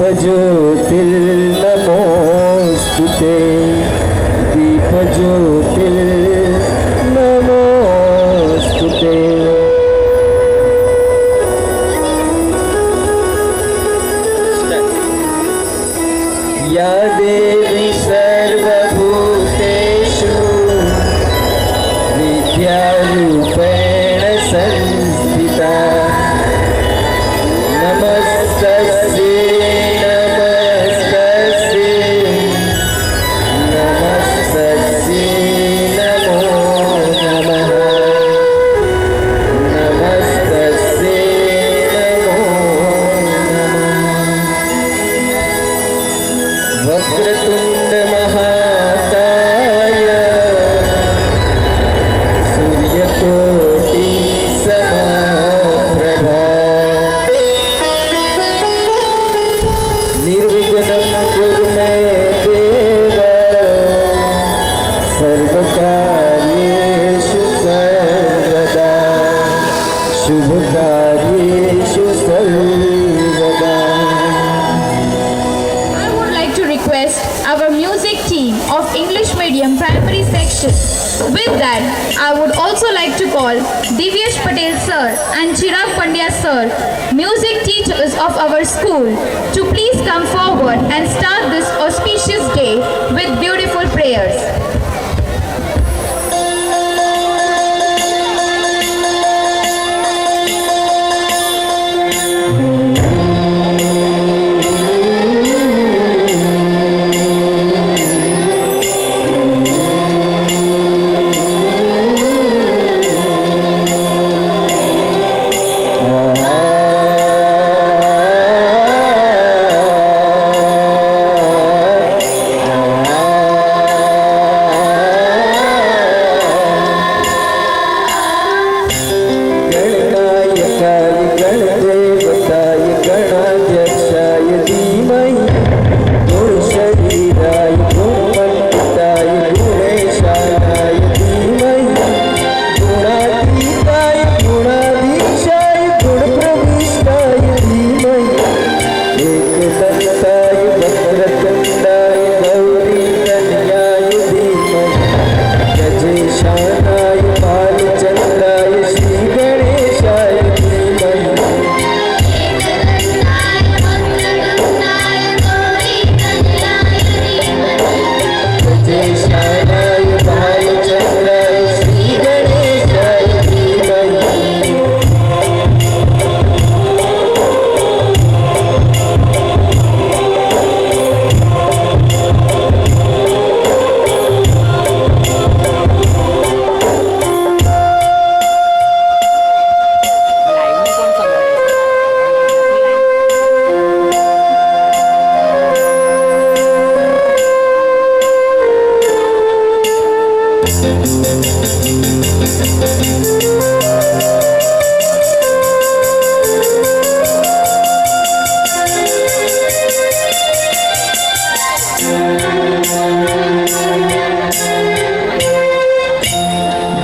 दीपज्योतिर्नमोऽस्तुते दीपज्योतिर्नमोऽस्तुते या देवी सर्वभूतेषु विद्यारूपेण संस्थिता नमस्तस्यै नमस्तस्यै नमो नमः नमस्तस्यै नमो नमः वक्रतुण्ड महाकाय सूर्यकोटि समप्रभा निर्विघ्नं कुरु मे देव सर्वकार्येषु सर्वदा शुभकार्येषु सर्वदा I would like to request our music team of English medium primary section. With that, I would also like to call Divyesh Patel sir and Chirag Pandya sir, music teachers of our school, to please come forward and start this auspicious day with beautiful prayers.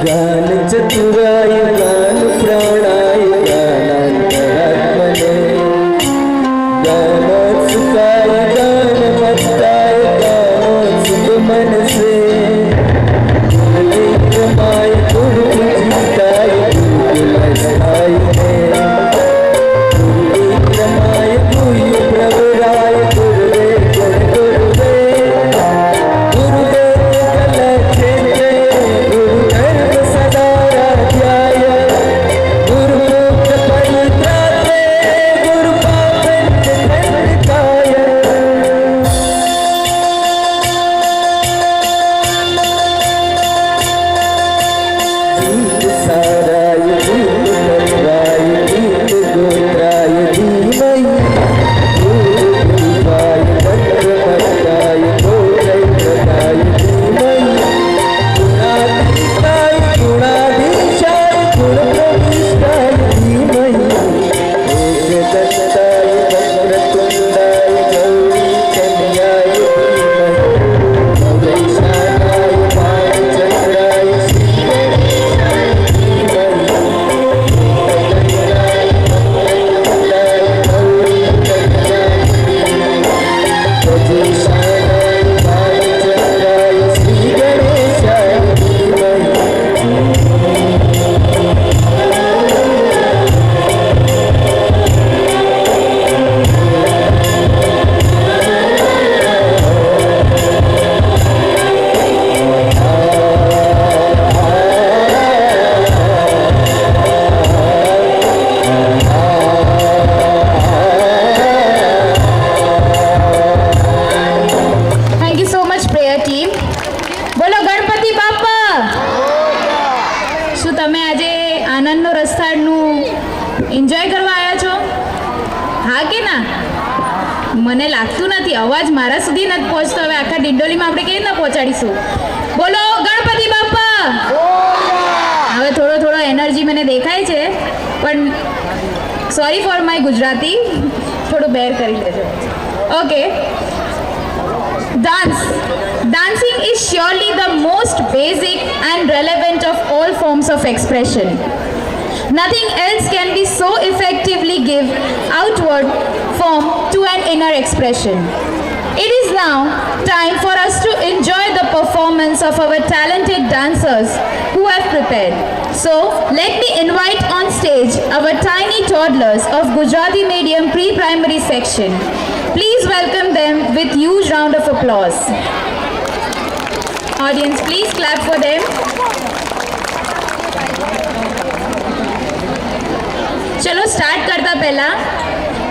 गान चतुराय गान प्राणाय गानान्तरात्मने गानोत्सुकाय गानमत्ताय गानोत्सुक मनसे गुरुविक्रमाय गुरुविजिताय गुरुकुलस्थायिने गुरुविक्रमाय गुरुप्रवराय गुरुवे गुरुवे गुरुदेव कलक्षेत्रे गुरुधर्म सदाराध्याय गुरुमुक्त परित्रात्रे गुरुपापञ्चखण्डिताय મને લાગતું નથી અવાજ મારા સુધી નથી પહોંચતો. હવે આખા ડિંડોલીમાં આપણે કેવી રીતના પહોંચાડીશું? બોલો ગણપતિ બાપ્પા. હવે થોડો એનર્જી મને દેખાય છે, પણ સોરી ફોર માય ગુજરાતી, થોડું બેર કરી લેજો. Okay. Dancing is surely the most basic and relevant of all forms of expression. Nothing else can be so effectively give outward form to an inner expression. It is now time for us to enjoy the performance of our talented dancers who have prepared. So, let me invite on stage our tiny toddlers of Gujarati Medium Pre-Primary Section. Please welcome them with huge round of applause. Audience, please clap for them. ચલો start કરતા પહેલા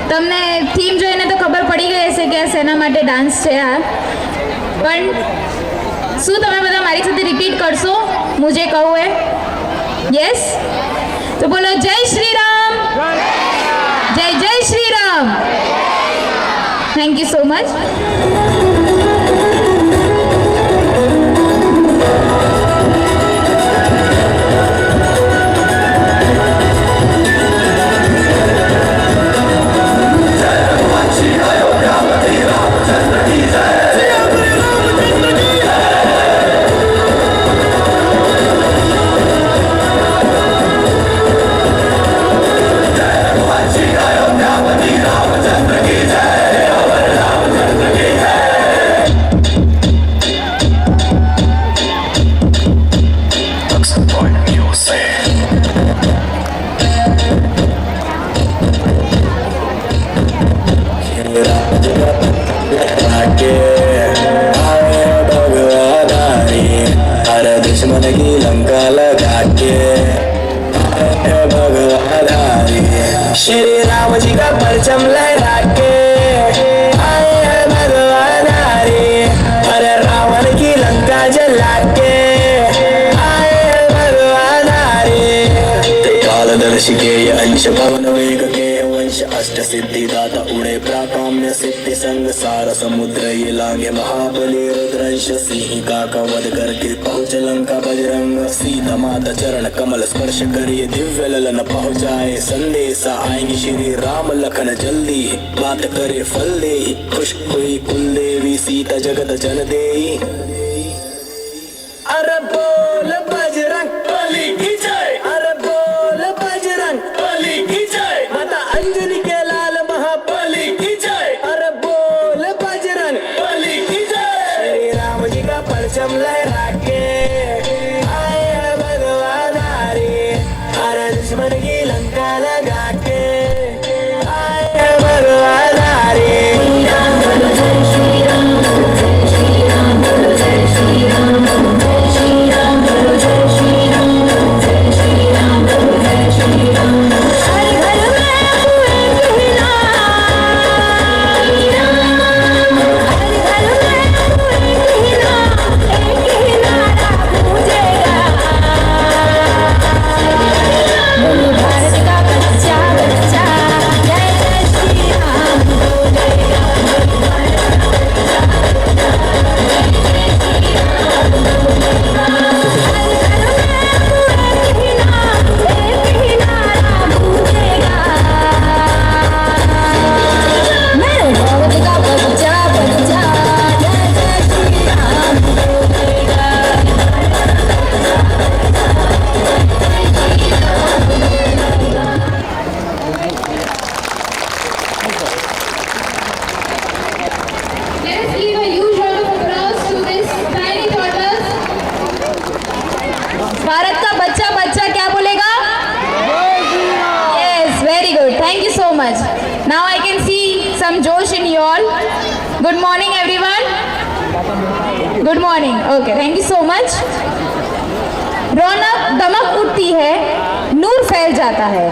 તમને theme જોઈને તો ખબર પડી ગઈ હશે કે આ શેના માટે ડાન્સ છે આ, પણ શું તમે બધા મારી સાથે રિપીટ કરશો હું જે કહું એ? યસ? તો બોલો જય શ્રી રામ. જય Shri Ram. Thank you so much. दुश्मन की लंका लगा के भगवाधारी श्री राम जी का परचम लहरा के आए हैं भगवाधारी, अरे रावण की लंका जला के आए हैं भगवाधारी. कालदर्शी के ये अंश पवन वेग के वंश अष्ट सिद्धि दाता उड़े प्राकाम्य सिद्धि संग सार समुद्र ये लागे महाबली रुद्रंश सिंह का वध करके पहुँच लंका बजरंग. सीता माता चरण कमल स्पर्श करिए दिव्य ललन पहुँचाए संदेशा आएंगे श्री राम लखन जल्दी, बात करे फल दे खुश हुई कुल देवी सीता जगत जन दे. अरे बोल बजरंग बली की जय, अरे बोल बजरंग बली की जय, माता अंजलि के लाल महाबली की जय, अरे बोल बजरंग बली की जय. श्री राम जी का परचम लहरा के आए हैं भगवाधारी, अरे दुश्मन की लंका लगा के आए हैं भगवाधारी. भारत का बच्चा बच्चा क्या बोलेगा? Yes, very good. Thank you so much. Now I can see some josh in you all. Good morning, everyone. Good morning. Okay, thank you so much. रौनक दमक उठती है, नूर फैल जाता है.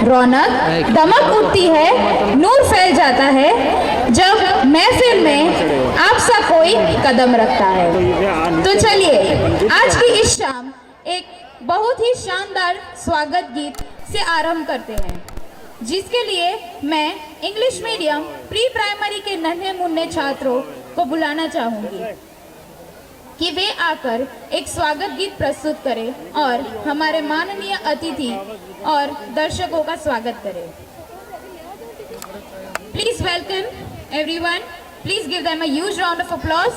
रौनक दमक उठती है, नूर फैल जाता है जब महफिल में आपसा कोई कदम रखता है. तो चलिए आज की इस शाम एक बहुत ही शानदार स्वागत गीत से आरंभ करते हैं, जिसके लिए मैं इंग्लिश मीडियम प्री प्राइमरी के नन्हे मुन्ने छात्रों को बुलाना चाहूंगी कि वे आकर एक स्वागत गीत प्रस्तुत करें और हमारे माननीय अतिथि और दर्शकों का स्वागत करें। Please welcome everyone, please give them a huge round of applause.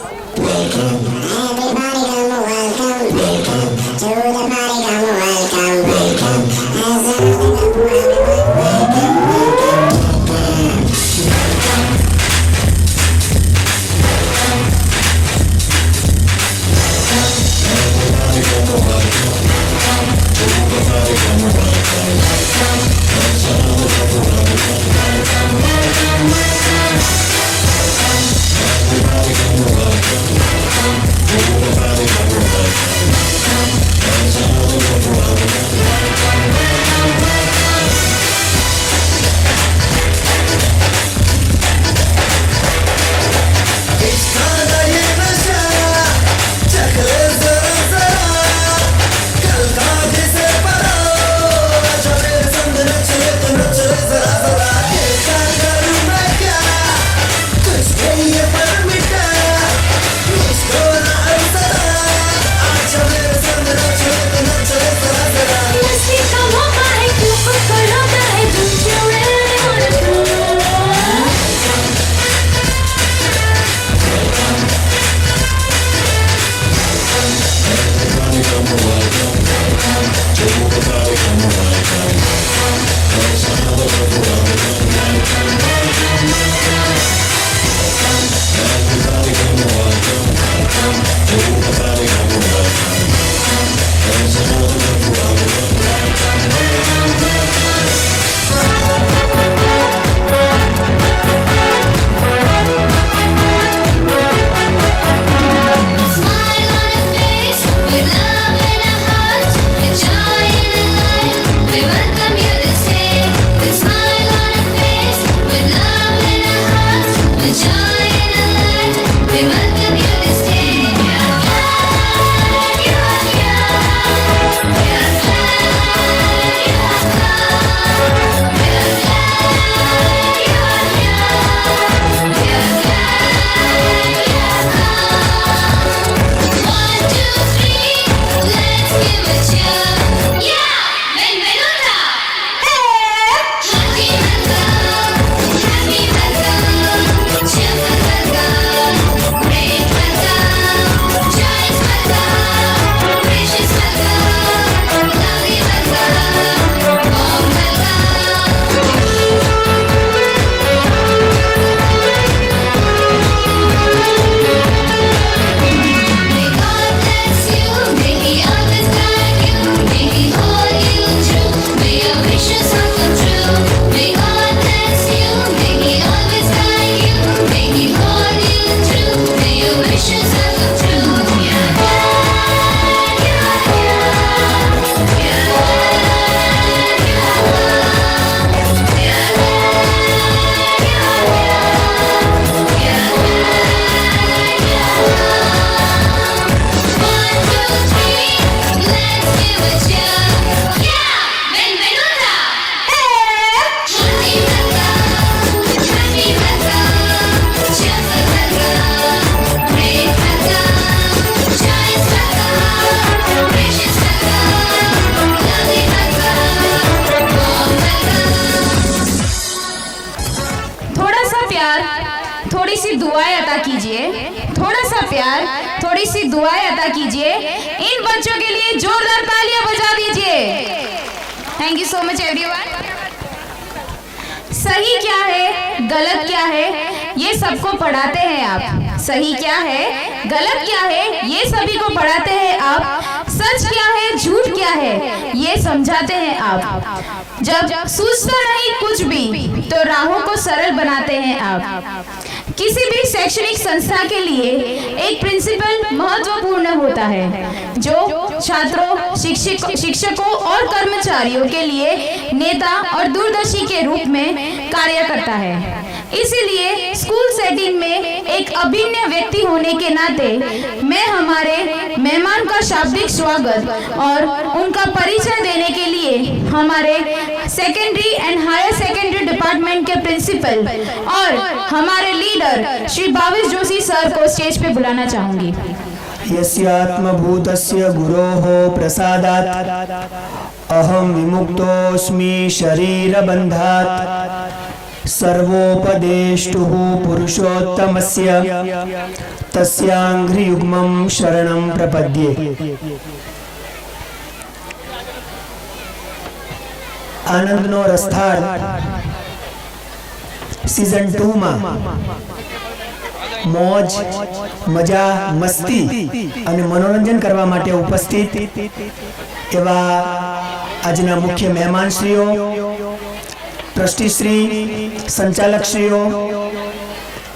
थोड़ी सी दुआएं अता कीजिए, थोड़ा सा प्यार, थोड़ी सी दुआएं अता कीजिए। इन बच्चों के लिए जोरदार तालियां बजा दीजिए। Thank you so much everyone. सही क्या है, गलत क्या है, ये सबको पढ़ाते हैं आप। सही क्या है, गलत क्या है, ये सभी को पढ़ाते हैं आप। सच क्या है, झूठ क्या है, ये समझाते हैं आप। जब सूझता नहीं कुछ भी तो राहों को सरल बनाते हैं आप। किसी भी शैक्षणिक संस्था के लिए एक प्रिंसिपल महत्वपूर्ण होता है जो छात्रों, शिक्षकों और कर्मचारियों के लिए नेता और दूरदर्शी के रूप में कार्य करता है। इसीलिए स्कूल सेटिंग में एक अभिन्न व्यक्ति होने के नाते मैं हमारे मेहमान का शाब्दिक स्वागत और उनका परिचय देने के लिए हमारे secondary and higher secondary department के प्रिंसिपल और हमारे लीडर श्री भावेश जोशी सर को स्टेज पे बुलाना चाहूंगी। यस्यात्मभूतस्य गुरोः प्रसादात् अहं विमुक्तोऽस्मि शरीरबन्धात् सर्वोपदेष्टुः पुरुषोत्तमस्य तस्याङ्घ्रियुग्मं शरणं प्रपद्ये। आनंदनो रस्थाळ सीजन 2 માં મોજ મજા મસ્તી અને મનોરંજન કરવા માટે ઉપસ્થિત એવા આજના મુખ્ય મહેમાનશ્રીઓ, ટ્રસ્ટીશ્રી, સંચાલકશ્રીઓ,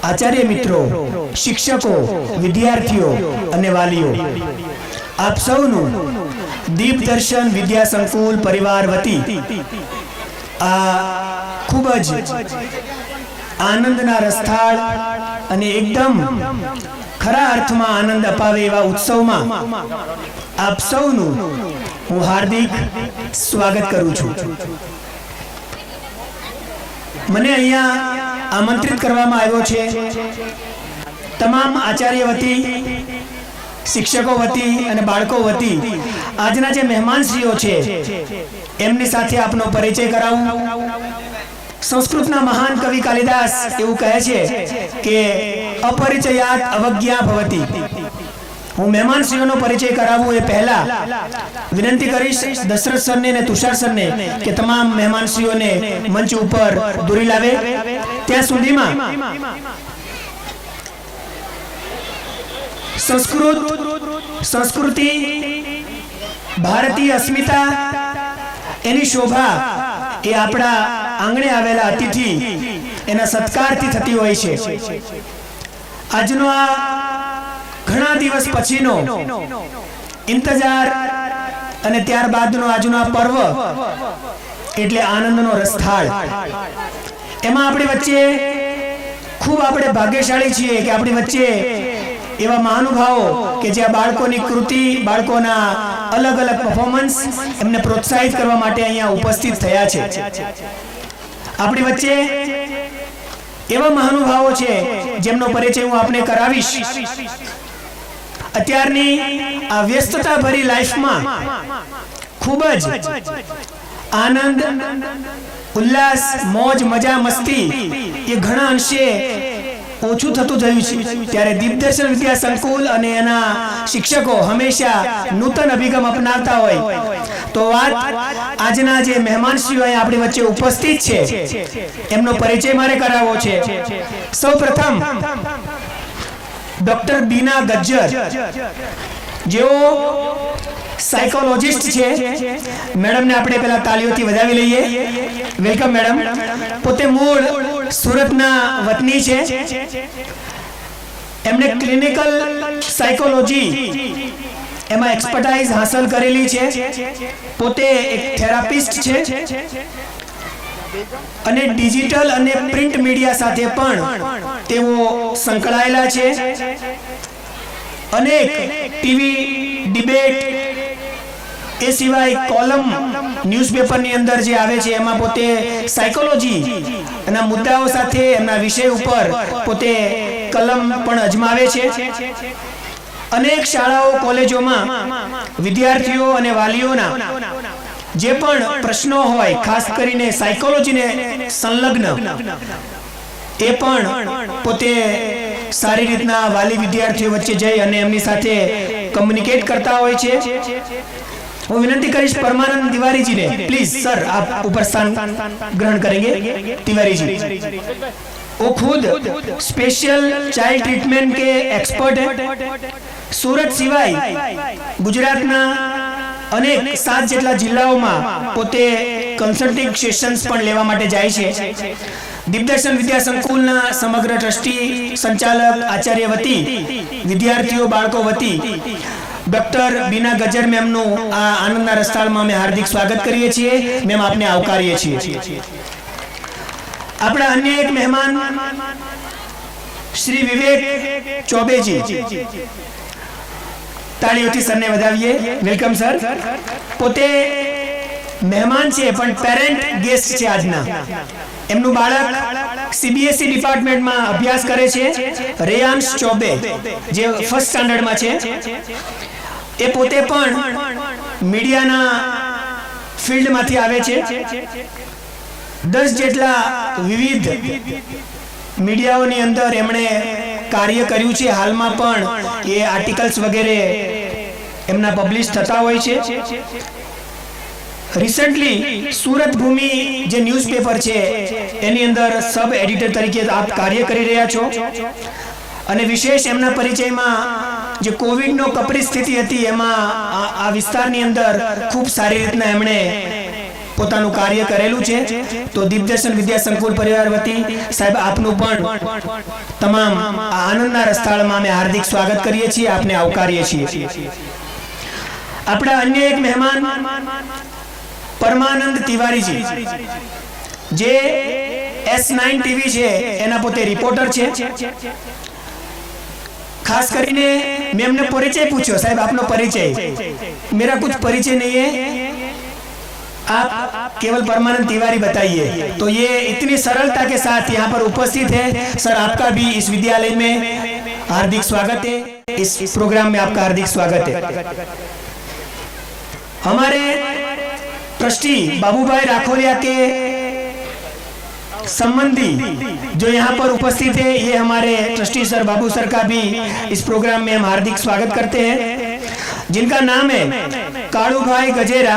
આચાર્ય મિત્રો, શિક્ષકો, વિદ્યાર્થીઓ અને વાલીઓ, આપ સૌનું દીપદર્શન વિદ્યા સંકુલ પરિવાર વતી આ ખૂબ જ આનંદના રસ્થાળ અને એકદમ ખરા અર્થમાં આનંદ અપાવે એવા ઉત્સવમાં આપ સૌનું હું હાર્દિક સ્વાગત કરું છું। મને અહીંયા આમંત્રિત કરવામાં આવ્યો છે તમામ આચાર્ય વતી, શિક્ષકો વતી અને બાળકો વતી આજના જે મહેમાનશ્રીઓ છે એમની સાથે આપનો પરિચય કરાવું। સંસ્કૃતના મહાન કવિ કાલિદાસ એવું કહે છે કે અપરિચયાત અવજ્ઞા ભવતિ। હું મહેમાનશ્રીઓનો પરિચય કરાવું એ પહેલા વિનંતી કરીશ દશરથ સરને અને તુષાર સરને કે તમામ મહેમાનશ્રીઓને મંચ ઉપર દોરી લાવે। ત્યાં સુધીમાં संस्कृति भारतीय अस्मिता एनी शोभा ए आपड़ा आंगणे आवेला अतिथि एना सत्कारथी थती होय छे। आजनो आ घणा दिवस पछीनो इंतजार अने त्यारबादनो आजनो आ पर्व एटले आनंदनो रस्थाळ। एमां आपणी वच्चे खूब आपणे भाग्यशाળી છીએ કે આપણી વચ્ચે एवा महानुभावो के जे बाळकोनी कृति, बाळकोना अलग अलग परफॉर्मन्स एमने प्रोत्साहित करवा माटे अहींया उपस्थित थया छे। आपणी वच्चे एवा महानुभावो छे जेमनो परिचय हूँ आपने करावीश। अत्यारनी आ व्यस्तता भरी लाइफमां खूब ज आनंद, उल्लास, मौज मजा मस्ती ये घणा अंशे ओछू थतुं जयुं छे। त्यारे दीपदर्शन विद्या संकुल अने एना शिक्षको हमेशा नूतन अभिगम अपनावता होय तो वात आजना जे मेहमानश्रीओ अहींया आपणी वच्चे उपस्थित छे एमनो परिचय मारे करावो छे। सौप्रथम डॉक्टर बीना गज्जर जेओ साइकोलॉजिस्ट छे। मैडम ने आपणे पहला तालीओथी વધાવી લઈએ। Welcome madam. पोते मूळ सूरतना वतनी छे। एमने क्लिनिकल साइकोलॉजी एमा एक्सपर्टाइज हासिल करेली छे। पोते एक थेरापिस्ट छे અને ડિજિટલ અને પ્રિન્ટ મીડિયા સાથે પણ તેઓ સંકળાયેલા છે। अनेक टीवी डिबेट ए सिवाय कॉलम न्यूज़पेपर ની અંદર જે આવે છે એમાં પોતે સાયકોલોજી અને મુદ્દાઓ સાથે એમના વિષય ઉપર પોતે કલમ પણ અજમાવે છે। અનેક શાળાઓ કોલેજોમાં વિદ્યાર્થીઓ અને વાલીઓના જે પણ પ્રશ્નો હોય ખાસ કરીને સાયકોલોજીને સંલગ્ન એ પણ પોતે સારી રીતના વાલી વિદ્યાર્થીઓ વચ્ચે જઈ અને એમની સાથે કમ્યુનિકેટ કરતા હોય છે। હું વિનંતી કરીશ પરમાનંદ तिवारी जी ने, प्लीज सर आप ऊपर स्थान ग्रहण करेंगे। तिवारी जी वो खुद स्पेशल चाइल्ड ट्रीटमेंट के एक्सपर्ट है। सूरत सिवाय गुजरातना अनेक 7 જેટલા જિલ્લાઓમાં પોતે કન્સલ્ટિંગ સેશન્સ પણ લેવા માટે જાય છે। दीपदर्शन विद्या संकुलना समग्र ट्रस्टी, संचालक, आचार्य वती, विद्यार्थीओ, बाळको वती डॉक्टर बीना गज्जर मेमनु आ आनंदना रस्थाळमां अमे हार्दिक स्वागत करीए छीए। मेम आपने आवकारीए छीए। आपणा अन्य एक मेहमान શ્રી વિવેક ચોબેજી, તાળીઓથી સરને વધાવીએ. Welcome sir. પોતે મહેમાન છે પણ પેરેન્ટ ગેસ્ટ છે આજના. એમનું બાળક સીબીએસઈ ડિપાર્ટમેન્ટમાં અભ્યાસ કરે છે, રેયાંશ ચોબે, જે ફર્સ્ટ સ્ટાન્ડર્ડમાં છે. એ પોતે પણ મીડિયાના ફિલ્ડમાંથી આવે છે. 10 જેટલા વિવિધ મીડિયાઓની અંદર એમણે કાર્ય કર્યું છે. હાલમાં પણ એ આર્ટિકલ્સ વગેરે એમના પબ્લિશ થતા હોય છે. રિસન્ટલી સુરત ભૂમિ જે ન્યૂઝપેપર છે એની અંદર સબ એડિટર તરીકે આપ કાર્ય કરી રહ્યા છો. અને વિશેષ એમના પરિચયમાં જે કોવિડનો કપરી સ્થિતિ હતી એમાં આ વિસ્તારની અંદર ખૂબ સારી રીતના એમણે પોતાનું કાર્ય કરેલું છે. તો દીપદર્શન વિદ્યા સંકુલ પરિવાર વતી સાહેબ આપનું પણ તમામ આનંદના રસ્તાળમાં અમે હાર્દિક સ્વાગત કરીએ છીએ, આપને આવકારીએ છીએ. આપણા અન્ય એક મહેમાન પરમાનંદ તિવારીજી, જે S9 ટીવી છે એના પોતે રિપોર્ટર છે. खास કરીને मैं हमने परिचय पूछो, साहब आपनो परिचय, मेरा कुछ परिचय नहीं है, आप केवल परमानंद तिवारी बताइए. तो ये इतनी सरलता के साथ यहाँ पर उपस्थित है. सर आपका भी इस विद्यालय में हार्दिक स्वागत है, इस प्रोग्राम में आपका हार्दिक स्वागत है. हमारे ट्रस्टी बाबूभाई राखोलिया के संबंधी जो यहाँ पर उपस्थित है, ये हमारे ट्रस्टी सर बाबू सर का भी इस प्रोग्राम में हम हार्दिक स्वागत करते हैं. जिनका नाम है काळुभाई गजेरा,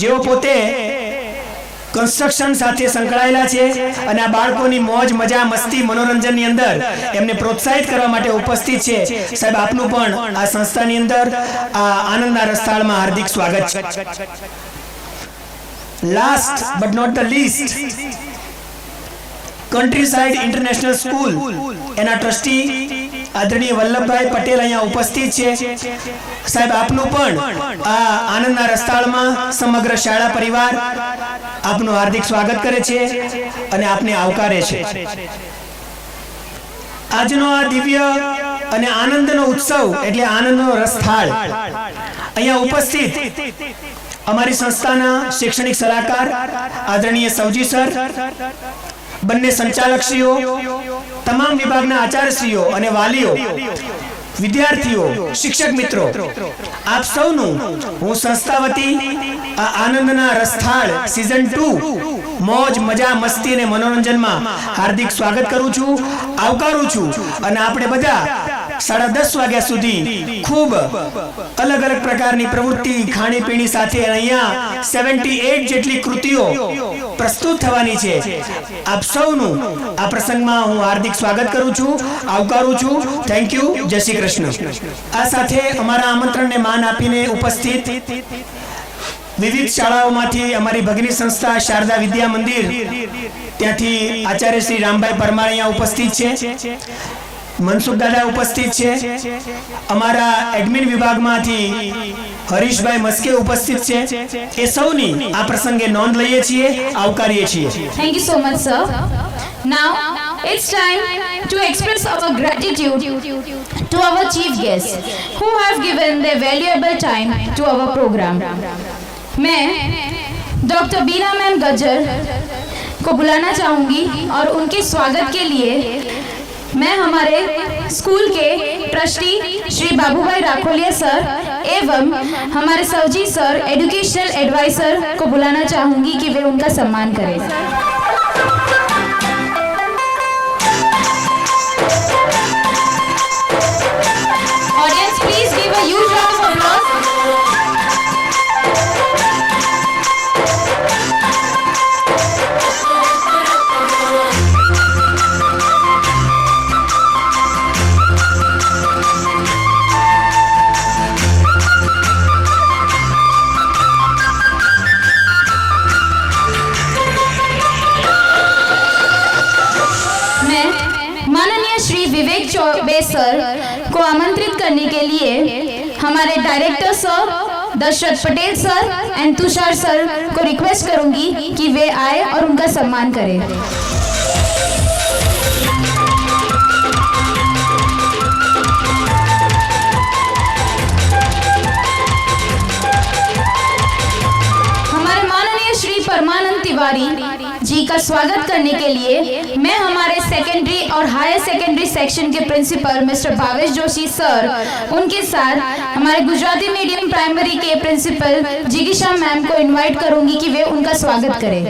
जो पोते कंस्ट्रक्शन साथे संकળાયેલા છે અને આ બાળકોની મોજ મજા મસ્તી મનોરંજનની અંદર એમને પ્રોત્સાહિત કરવા માટે ઉપસ્થિત છે. સાહેબ આપનું પણ આ સંસ્થાની અંદર આ આનંદના રસ્તાળમાં હાર્દિક સ્વાગત છે. Last but not the least, countryside international school एना ट्रस्टी आदरणीय वल्लभभाई पटेल अहींया उपस्थित छे. साहेब आपनु पण आ आनंदना रस्ताळमां समग्र शाळा परिवार आपनु हार्दिक स्वागत करे छे अने आपने आवकारे छे. આજનો આ દિવ્ય અને આનંદનો ઉત્સવ એટલે આનંદનો રસથાળ અહીંયા ઉપસ્થિત અમારી સંસ્થાના શૈક્ષણિક સલાહકાર આદરણીય સૌજી સર, બંને સંચાલકશ્રીઓ, તમામ વિભાગના આચાર્યશ્રીઓ અને વાલીઓ, વિદ્યાર્થીઓ, શિક્ષક મિત્રો, આપ સૌનું હું સંસ્થા વતી આ આનંદના રસથાળ સીઝન 2 મોજ મજા મસ્તી અને મનોરંજનમાં હાર્દિક સ્વાગત કરું છું, આવકારું છું. અને આપણે બધા 10:30 વાગ્યા સુધી ખૂબ અલગ અલગ પ્રકારની પ્રવૃત્તિ ખાણીપીણી સાથે અહીંયા 78 જેટલી કૃતિઓ પ્રસ્તુત થવાની છે. આપ સૌનું આ પ્રસંગમાં હું હાર્દિક સ્વાગત કરું છું, આવકારું છું. Thank you. જય શ્રી કૃષ્ણ. આ સાથે અમારા આમંત્રણને માન આપીને ઉપસ્થિત વિવિધ શાળાઓમાંથી અમારી ભગની સંસ્થા શારદા વિદ્યા મંદિર, ત્યાંથી આચાર્ય શ્રી રામભાઈ પરમાર અહીંયા ઉપસ્થિત છે, मनसुख दादा उपस्थित है, अमारा एडमिन विभाग में हरीश भाई मस्के उपस्थित है. ए सौनी आ प्रसंगे नोंध लईए छीए, आवकारीए छीए. Thank you so much, sir. Now it's time to express our gratitude to our chief guests who have given their valuable time to our program. मैं डॉक्टर बीना मैम गज्जर को बुलाना चाहूंगी और उनके स्वागत के लिए मैं हमारे स्कूल के ट्रस्टी श्री बाबूभाई राखोलिया सर एवं हमारे सौजी सर एजुकेशनल एडवाइजर को बुलाना चाहूंगी कि वे उनका सम्मान करें. Audience please give a huge round of applause. Vivek Choubey sir को आमंत्रित करने के लिए हमारे director sir Dashrath Patel sir and Tushar sir को रिक्वेस्ट करूंगी कि वे आए और उनका सम्मान करें. का स्वागत करने के लिए मैं हमारे सेकेंडरी और हायर सेकेंडरी सेक्शन के principal mister Bhavesh Joshi sir, उनके साथ हमारे गुजराती मीडियम प्राइमरी के प्रिंसिपल जिगीशा मैम को इनवाइट करूंगी कि वे उनका स्वागत करें।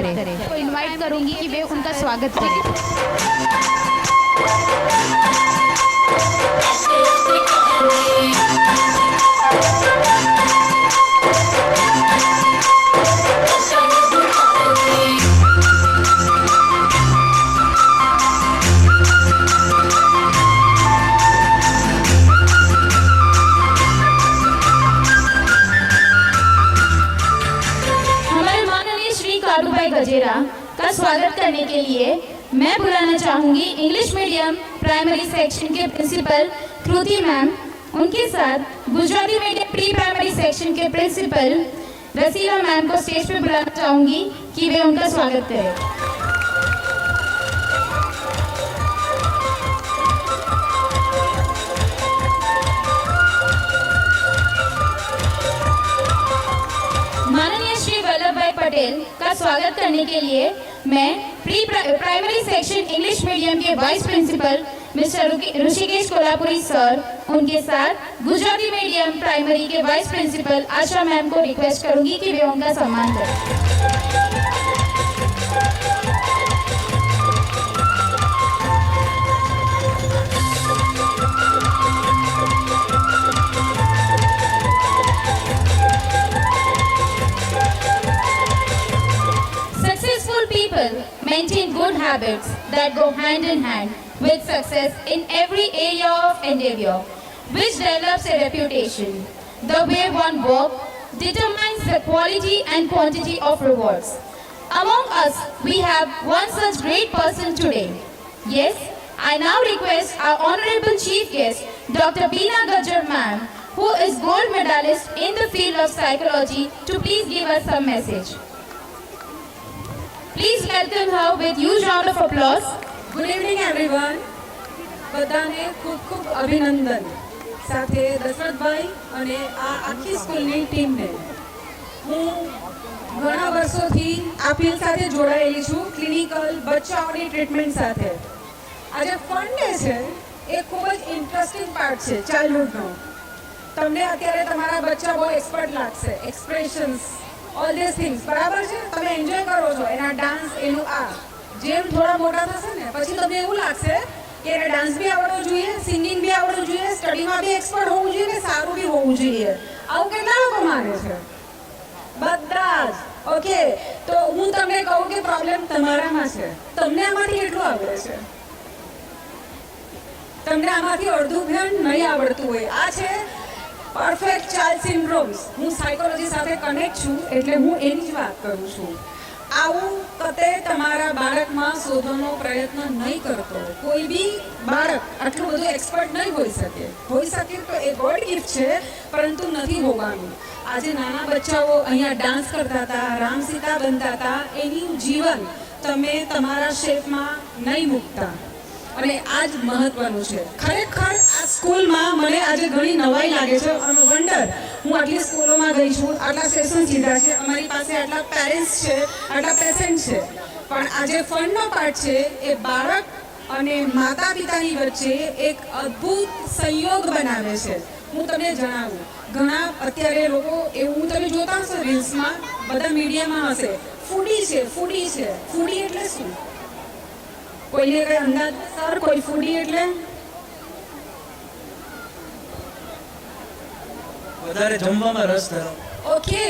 गजेरा का स्वागत करने के लिए मैं बुलाना चाहूंगी इंग्लिश मीडियम प्राइमरी सेक्शन के प्रिंसिपल कृति मैम, उनके साथ Gujarati medium pre primary section के प्रिंसिपल रसीला मैम को स्टेज पे बुलाना चाहूंगी कि वे उनका स्वागत करें। पटेल का स्वागत करने के लिए मैं pre primary section English medium के vice principal mister Rishikesh Kolhapuri sir, उनके साथ गुजराती मीडियम प्राइमरी के वाइस प्रिंसिपल आशा मैम को रिक्वेस्ट करूंगी कि वे उनका सम्मान करें। Maintain good habits that go hand in hand with success in every area of endeavor, which develops a reputation. The way one works determines the quality and quantity of rewards. Among us, we have one such great person today. Yes, I now request our Honorable Chief Guest, Dr. Beena Gajjar Ma'am, who is gold medalist in the field of psychology, to please give us some message. Please welcome her with huge round of applause. Good evening everyone. બધાને ખૂબ ખૂબ અભિનંદન. સાથે દશરથભાઈ અને આ આખી સ્કૂલની ટીમને. હું ઘણા વર્ષોથી આ ફિલ્ડ સાથે જોડાયેલી છું, ક્લિનિકલ બચ્ચાઓની ટ્રીટમેન્ટ સાથે. આજે ફન ડે છે એ ખૂબ જ ઇન્ટરેસ્ટિંગ પાર્ટ છે ચાઇલ્ડહુડનો. તમને અત્યારે તમારા બચ્ચા બહુ એક્સપર્ટ લાગશે, એક્સપ્રેશન્સ, ઓલ ધીસ થિંગ્સ, બરાબર છે? તમે એન્જોય કરો છો એના ડાન્સ, એનું આ. જેમ થોડા મોટા થશે ને પછી તમને એવું લાગશે કે એને ડાન્સ બી આવડવું જોઈએ, સિંગિંગ બી આવડવું જોઈએ, સ્ટડીમાં બી એક્સપર્ટ હોવું જોઈએ ને સારું બી હોવું જોઈએ. આવું કેટલા લોકો માને છે? બધા જ. ઓકે, તો હું તમને કહું કે પ્રોબ્લેમ તમારામાં છે. તમને આમાંથી કેટલું આવડે છે? તમને આમાંથી અડધું પણ નહીં આવડતું હોય. આ છે પરફેક્ટ ચાઇલ્ડ સિન્ડ્રોમ્સ. હું સાયકોલોજી સાથે કનેક્ટ છું એટલે હું એની જ વાત કરું છું. આવું કતે તમારા બાળકમાં શોધવાનો પ્રયત્ન નહીં કરતો. કોઈ બી બાળક આટલું બધું એક્સપર્ટ નહીં હોઈ શકે. હોઈ શકે તો એ ગોડ ગિફ્ટ છે, પરંતુ નથી હોવાનું. આજે નાના બચ્ચાઓ અહીંયા ડાન્સ કરતા હતા, રામ સીતા બનતા હતા, એનું જીવન તમે તમારા શેપમાં નહીં મૂકતા. અને આ જ મહત્વનું છે. ખરેખર આ સ્કૂલમાં મને આજે ઘણી નવાઈ લાગે છે. અને વન્ડર, હું આટલી સ્કૂલોમાં ગઈ છું, આટલા સેશન લીધા છે, અમારી પાસે આટલા પેરેન્ટ્સ છે, આટલા પેશન્ટ છે, પણ આજે ફંડનો પાર્ટ છે એ બાળક અને માતા પિતાની વચ્ચે એક અદ્ભુત સંયોગ બનાવે છે. હું તમને જણાવું, ઘણા અત્યારે લોકો એવું તમે જોતા હશો રીલ્સમાં, બધા મીડિયામાં હશે, ફૂડી છે, ફૂડી છે. ફૂડી એટલે શું? કોઈને કઈ અંદાજ સર? કોઈ ફૂડી એટલે વધારે જમવામાં રસ ધરાવે. ઓકે,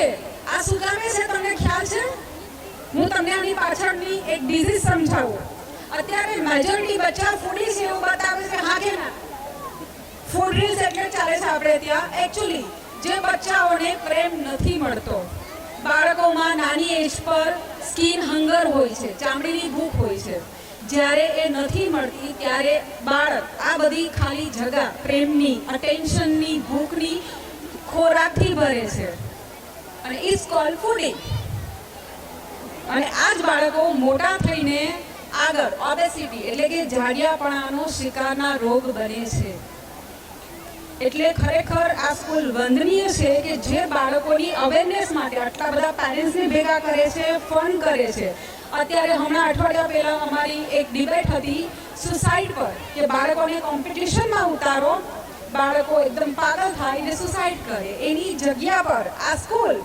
આ શું કામે છે તમને ખ્યાલ છે? હું તમને આની પાછળની એક ડિઝીઝ સમજાવું. અત્યારે મેજોરિટી બચ્ચા ફૂડી છે એવું બતાવે છે, હા કે ના? ફૂડ રીલ્સ એટલે ચાલે છે આપણે ત્યાં. એકચ્યુઅલી જે બચ્ચાઓને પ્રેમ નથી મળતો, બાળકોમાં નાની એજ પર સ્કિન હંગર હોય છે, ચામડીની ભૂખ હોય છે, જ્યારે એ નથી મળતી ત્યારે બાળક આ બધી ખાલી જગા પ્રેમની, અટેન્શનની, ભૂખની ખોરાકથી ભરે છે અને ઇટ્સ કોલ્ડ ફૂડિંગ. અને આ જ બાળકો મોટા થઈને આગળ ઓબેસિટી એટલે કે જાડિયાપણાનો શિકારના રોગ બને છે. એટલે ખરેખર આ સ્કૂલ વંદનીય છે કે જે બાળકોની અવેરનેસ માટે આટલા બધા પેરેન્ટ્સને ભેગા કરે છે, ફંડ કરે છે. અત્યારે હમણાં અઠવાડિયા પહેલાં અમારી એક ડિબેટ હતી સુસાઇડ પર કે બાળકોને કોમ્પિટિશનમાં ઉતારો, બાળકો એકદમ પાગલ થાય ને સુસાઇડ કરે. એની જગ્યા પર આ સ્કૂલ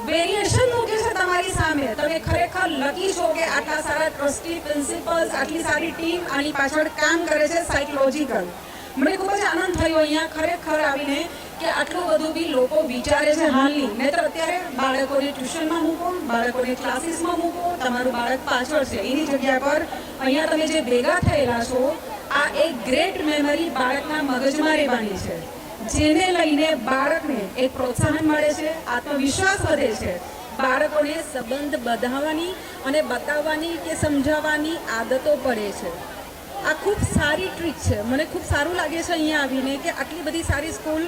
વેરિએશન મૂકે છે તમારી સામે. તમે ખરેખર લકી છો કે આટલા સારા ટ્રસ્ટી, પ્રિન્સિપલ્સ, આટલી સારી ટીમ આની પાછળ કામ કરે છે સાયકોલોજીકલ. મને ખૂબ જ આનંદ થયો અહીંયા ખરેખર આવીને કે આટલું બધું બી લોકો વિચારે છે હાલની. નહીંતર અત્યારે બાળકોને ટ્યુશનમાં મૂકો, બાળકોને ક્લાસીસમાં મૂકો, તમારું બાળક પાછળ છે. એની જગ્યા પર અહીંયા તમે જે ભેગા થયેલા છો, આ એક ગ્રેટ મેમરી બાળકના મગજમાં રહેવાની છે, જેને લઈને બાળકને એક પ્રોત્સાહન મળે છે, આત્મવિશ્વાસ વધે છે. બાળકોને સંબંધ બંધાવવાની અને બતાવવાની કે સમજાવવાની આદતો પડે છે. આ ખૂબ સારી ટ્રીક છે. મને ખૂબ સારું લાગે છે અહીંયા આવીને કે આટલી બધી સારી સ્કૂલ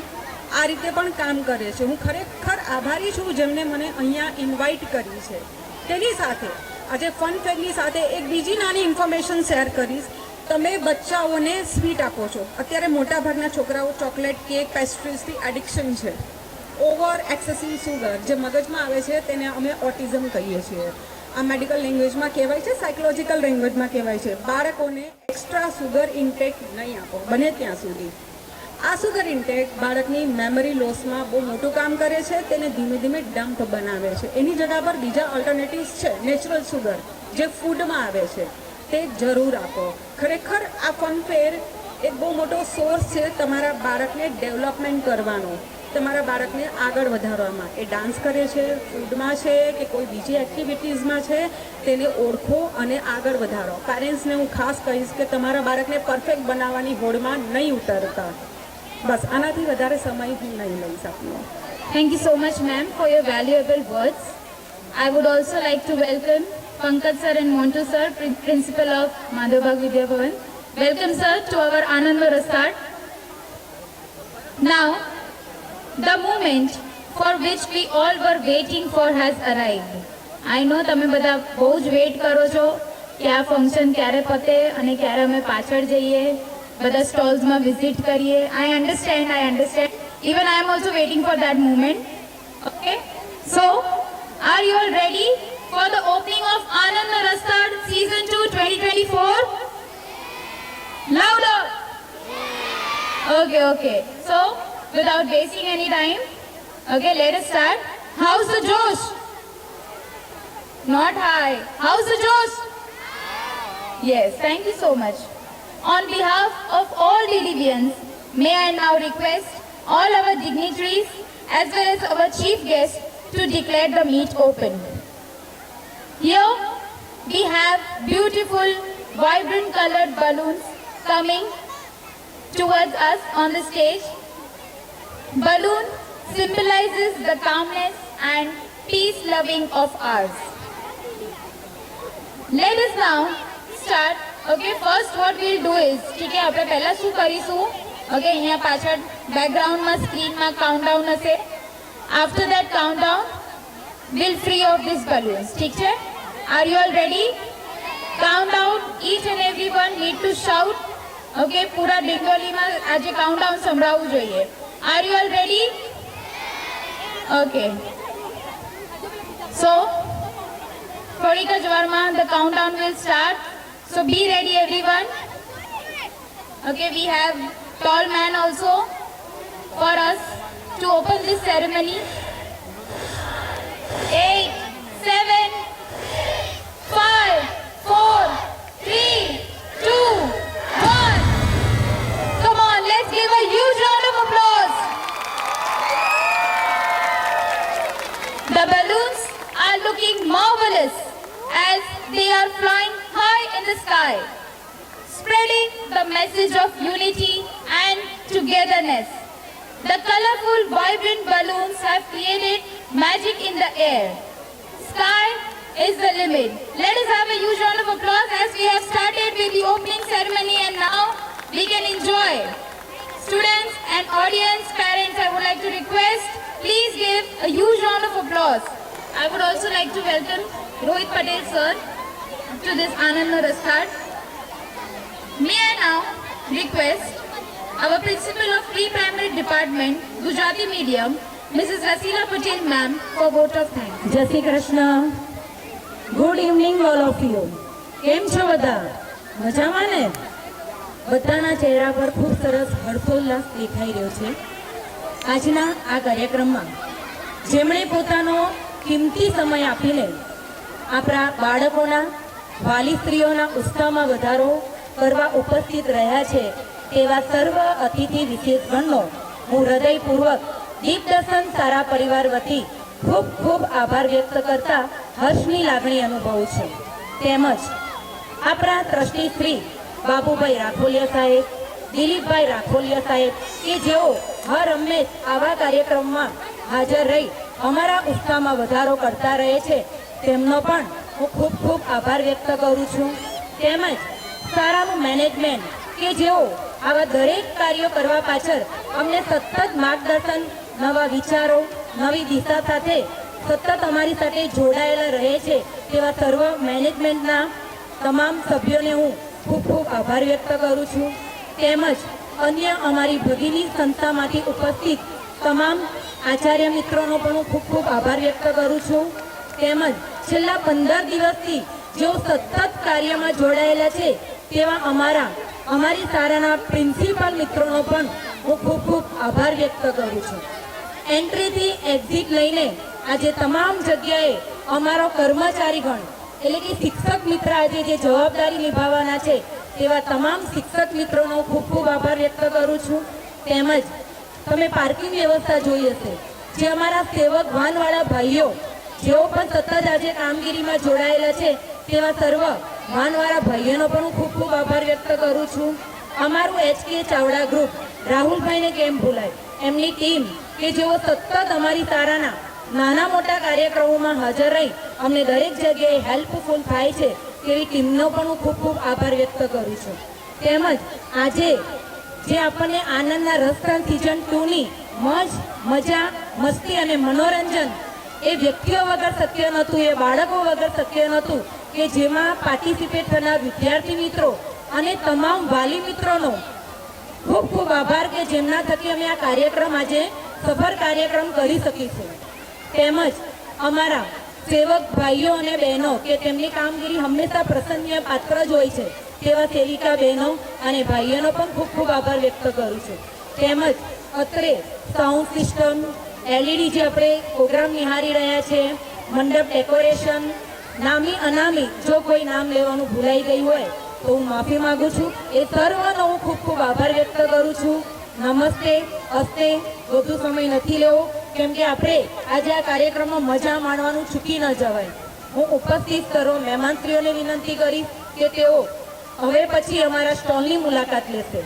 આ રીતે પણ કામ કરે છે. હું ખરેખર આભારી છું જેમને મને અહીંયા ઇન્વાઇટ કરી છે. તેની સાથે આજે ફન ફેકની સાથે એક બીજી નાની ઇન્ફોર્મેશન શેર કરીશ. તમે બચ્ચાઓને સ્વીટ આપો છો. અત્યારે મોટાભાગના છોકરાઓ ચોકલેટ, કેક, પેસ્ટ્રીઝથી એડિક્શન છે. ઓવર એક્સેસિવ સુગર જે મગજમાં આવે છે તેને અમે ઓટિઝમ કહીએ છીએ. આ મેડિકલ લેંગ્વેજમાં કહેવાય છે, સાયકોલોજીકલ લેંગ્વેજમાં કહેવાય છે. બાળકોને એક્સ્ટ્રા સુગર ઇન્ટેક નહીં આપો બને ત્યાં સુધી. આ સુગર ઇન્ટેક બાળકની મેમરી લોસમાં બહુ મોટું કામ કરે છે. તેને ધીમે ધીમે ડમ્પ બનાવે છે. એની જગ્યા પર બીજા ઓલ્ટરનેટિવ્સ છે, નેચરલ સુગર જે ફૂડમાં આવે છે, તે જરૂર આપો. ખરેખર આ ફનફેર એક બહુ મોટો સોર્સ છે તમારા બાળકને ડેવલપમેન્ટ કરવાનો, તમારા બાળકને આગળ વધારવામાં. એ ડાન્સ કરે છે, ફૂડમાં છે કે કોઈ બીજી એક્ટિવિટીઝમાં છે, તેને ઓળખો અને આગળ વધારો. પેરેન્ટ્સને હું ખાસ કહીશ કે તમારા બાળકને પરફેક્ટ બનાવવાની હોડમાં નહીં ઉતરતા. બસ આનાથી વધારે સમય હું નહીં લઈ શકું. Thank you so much, ma'am, for your valuable words. I would also like to welcome Pankaj sir and Montu sir, principal of Madhavbag Vidya Bhavan. Welcome, sir, to our Anand Rastad. Now, the moment for which we all were waiting for has arrived. I know તમે બધા બહુ જ weight કરો છો કે આ function ક્યારે પતે અને ક્યારે અમે પાછળ જઈએ, બધા સ્ટોલ્સમાં વિઝિટ કરીએ. I understand. Even I am also waiting for that moment. Okay? So, are you all ready for the opening of Anand Rastad Season 2 2024? Louder! Okay. So, without wasting any time, okay, let us start. How's the Josh? Not high. How's the Josh? Yes, thank you so much. On behalf of all DDBians, may I now request all our dignitaries as well as our chief guest to declare the meet open. Here we have beautiful, vibrant colored balloons coming towards us on the stage. Balloon symbolizes the calmness and peace loving of ours. Let us now start. Okay, first what we'll do is, ठीक है, આપણે પહેલા શું કરીશું? Okay, અહીંયા પાછળ બેકગ્રાઉન્ડમાં સ્ક્રીનમાં countdown હશે. After that countdown, we'll free off these balloons. ठीक છે? Are you all ready? Countdown, each and everyone need to shout. Okay, પૂરા ડિંડોલીમાં આજે કાઉન્ટડાઉન સંભળાવવું જોઈએ. Are you all ready? Okay. So, થોડીક જ વારમાં the countdown will start. So be ready everyone. Okay, we have tall man also for us to open this ceremony. 8, 7, 5, 4, 3, 2, 1. Come on, let's give a huge round of applause. The balloons are looking marvelous as they are flying high in the sky, spreading the message of unity and togetherness. The colorful, vibrant balloons have created magic in the air. Sky is the limit. Let us have a huge round of applause as we have started with the opening ceremony and now we can enjoy. Students and audience, parents, I would like to request, please give a huge round of applause. I would also like to welcome Rohit Patel sir to this Anand Rastad. May I now request our Principal of Pre-Primary Department, Gujarati Medium, Mrs. Rasila Patel ma'am, for vote of thanks. જય Shri Krishna. Good evening all of you. કેમ છો બધા? મજામાં ને? બધાના ચહેરા પર ખૂબ સરસ હર્ષોલ્લાસ દેખાઈ રહ્યો છે. આજના આ કાર્યક્રમમાં જેમણે પોતાનો કિંમતી સમય આપીને આપણા બાળકોના વાલી સ્ત્રીઓના ઉત્સાહમાં વધારો કરવા ઉપસ્થિત રહ્યા છે તેવા સર્વ અતિથિ વિશેષગણનો હું હૃદયપૂર્વક દીપદર્શન સારા પરિવાર વતી ખૂબ ખૂબ આભાર વ્યક્ત કરતા હર્ષની લાગણી અનુભવું છું. તેમજ આપણા ટ્રસ્ટી શ્રી બાબુભાઈ રાખોલિયા સાહેબ, દિલીપભાઈ રાખોલિયા સાહેબ કે જેઓ હર હંમેશ આવા કાર્યક્રમમાં હાજર રહી અમારા ઉત્સાહમાં વધારો કરતા રહે છે તેમનો પણ હું ખૂબ ખૂબ આભાર વ્યક્ત કરું છું. તેમજ સારાનું મેનેજમેન્ટ કે જેઓ આવા દરેક કાર્યો કરવા પાછળ અમને સતત માર્ગદર્શન, નવા વિચારો, નવી દિશા સાથે સતત અમારી સાથે જોડાયેલા રહે છે તેવા સર્વ મેનેજમેન્ટના તમામ સભ્યોને હું ખૂબ ખૂબ આભાર વ્યક્ત કરું છું. તેમજ અન્ય અમારી ભગીની સંસ્થામાંથી ઉપસ્થિત તમામ આચાર્ય મિત્રોનો પણ હું ખૂબ ખૂબ આભાર વ્યક્ત કરું છું. તેમજ છેલ્લા 15 દિવસથી જેઓ સતત કાર્યમાં જોડાયેલા છે તેવા અમારી શાળાના પ્રિન્સિપાલ મિત્રોનો પણ હું ખૂબ ખૂબ આભાર વ્યક્ત કરું છું. એન્ટ્રીથી એક્ઝિટ લઈને આજે તમામ જગ્યાએ અમારો કર્મચારીગણ એટલે કે શિક્ષક મિત્ર આજે જે જવાબદારી નિભાવવાના છે તેવા તમામ શિક્ષક મિત્રોનો ખૂબ ખૂબ આભાર વ્યક્ત કરું છું. તેમજ તમે પાર્કિંગ વ્યવસ્થા જોઈ હશે, જે અમારા સેવક વાનવાળા ભાઈઓ જેઓ પણ સતત આજે કામગીરીમાં જોડાયેલા છે તેવા સર્વ વાનવાળા ભાઈઓનો પણ હું ખૂબ ખૂબ આભાર વ્યક્ત કરું છું. અમારું HK ચાવડા ગ્રુપ, રાહુલભાઈને કેમ ભૂલાય, એમની ટીમ કે જેઓ સતત અમારી શાળાના નાના મોટા કાર્યક્રમોમાં હાજર રહી અમને દરેક જગ્યાએ હેલ્પફુલ થાય છે તેવી ટીમનો પણ હું ખૂબ ખૂબ આભાર વ્યક્ત કરું છું. તેમજ આજે જે આપણને આનંદના રસદાન સિઝન 2ની મોજ, મજા, મસ્તી અને મનોરંજન એ વ્યક્તિઓ વગર શક્ય નહોતું, એ બાળકો વગર શક્ય નહોતું કે જેમાં પાર્ટિસિપેટ થનાર વિદ્યાર્થી મિત્રો અને તમામ વાલી મિત્રોનો ખૂબ ખૂબ આભાર કે જેમના થકી અમે આ કાર્યક્રમ આજે સફળ કાર્યક્રમ કરી શકીશું. તેમજ અમારા સેવક ભાઈઓ અને બહેનો કે તેમની કામગીરી હંમેશા પ્રશંસનીય પાત્ર જ હોય છે તેવા સેવિકા બહેનો અને ભાઈઓનો પણ ખૂબ ખૂબ આભાર વ્યક્ત કરું છું. તેમજ અત્રે સાઉન્ડ સિસ્ટમ, LED જે આપણે પ્રોગ્રામ નિહાળી રહ્યા છે, મંડપ ડેકોરેશન, નામી અનામી જો કોઈ નામ લેવાનું ભૂલાઈ ગયું હોય તો હું માફી માગું છું. એ સર્વનો હું ખૂબ ખૂબ આભાર વ્યક્ત કરું છું. નમસ્તે, અસ્તે. વધુ સમય નથી લેવો કેમ કે આપણે આજે આ કાર્યક્રમમાં મજા માણવાનું ચૂકી ન જવાય. હું ઉપસ્થિત સર્વ મહેમાનશ્રીઓને વિનંતી કરીશ કે તેઓ હવે પછી અમારા સ્ટોલની મુલાકાત લેશે.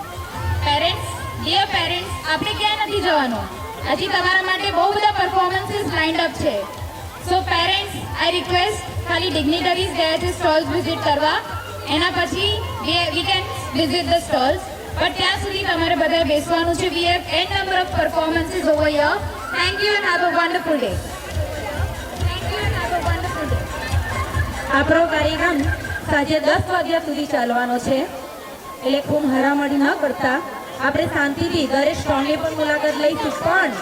પેરેન્ટ્સ, ડિયર પેરેન્ટ્સ, આપણે ક્યાં નથી જવાનું. હજી તમારા માટે બહુ બધા પરફોર્મન્સીસ લાઇન્ડ અપ છે. સો પેરેન્ટ્સ, આઈ રિક્વેસ્ટ ખાલી ડિગ્નિટરીઝ ગયા છે સ્ટોલ્સ વિઝિટ કરવા, એના પછી we can visit the stalls, but ત્યાં સુધી તમારે બધાએ બેસવાનું છે. We have n number of performances over here. Thank you and have a wonderful day. આપણો કાર્યક્રમ સાંજે 10 વાગ્યા સુધી ચાલવાનો છે, એટલે ખૂબ હરામડી ન કરતા આપણે શાંતિથી દરેક સ્ટોલની પણ મુલાકાત લઈશું. પણ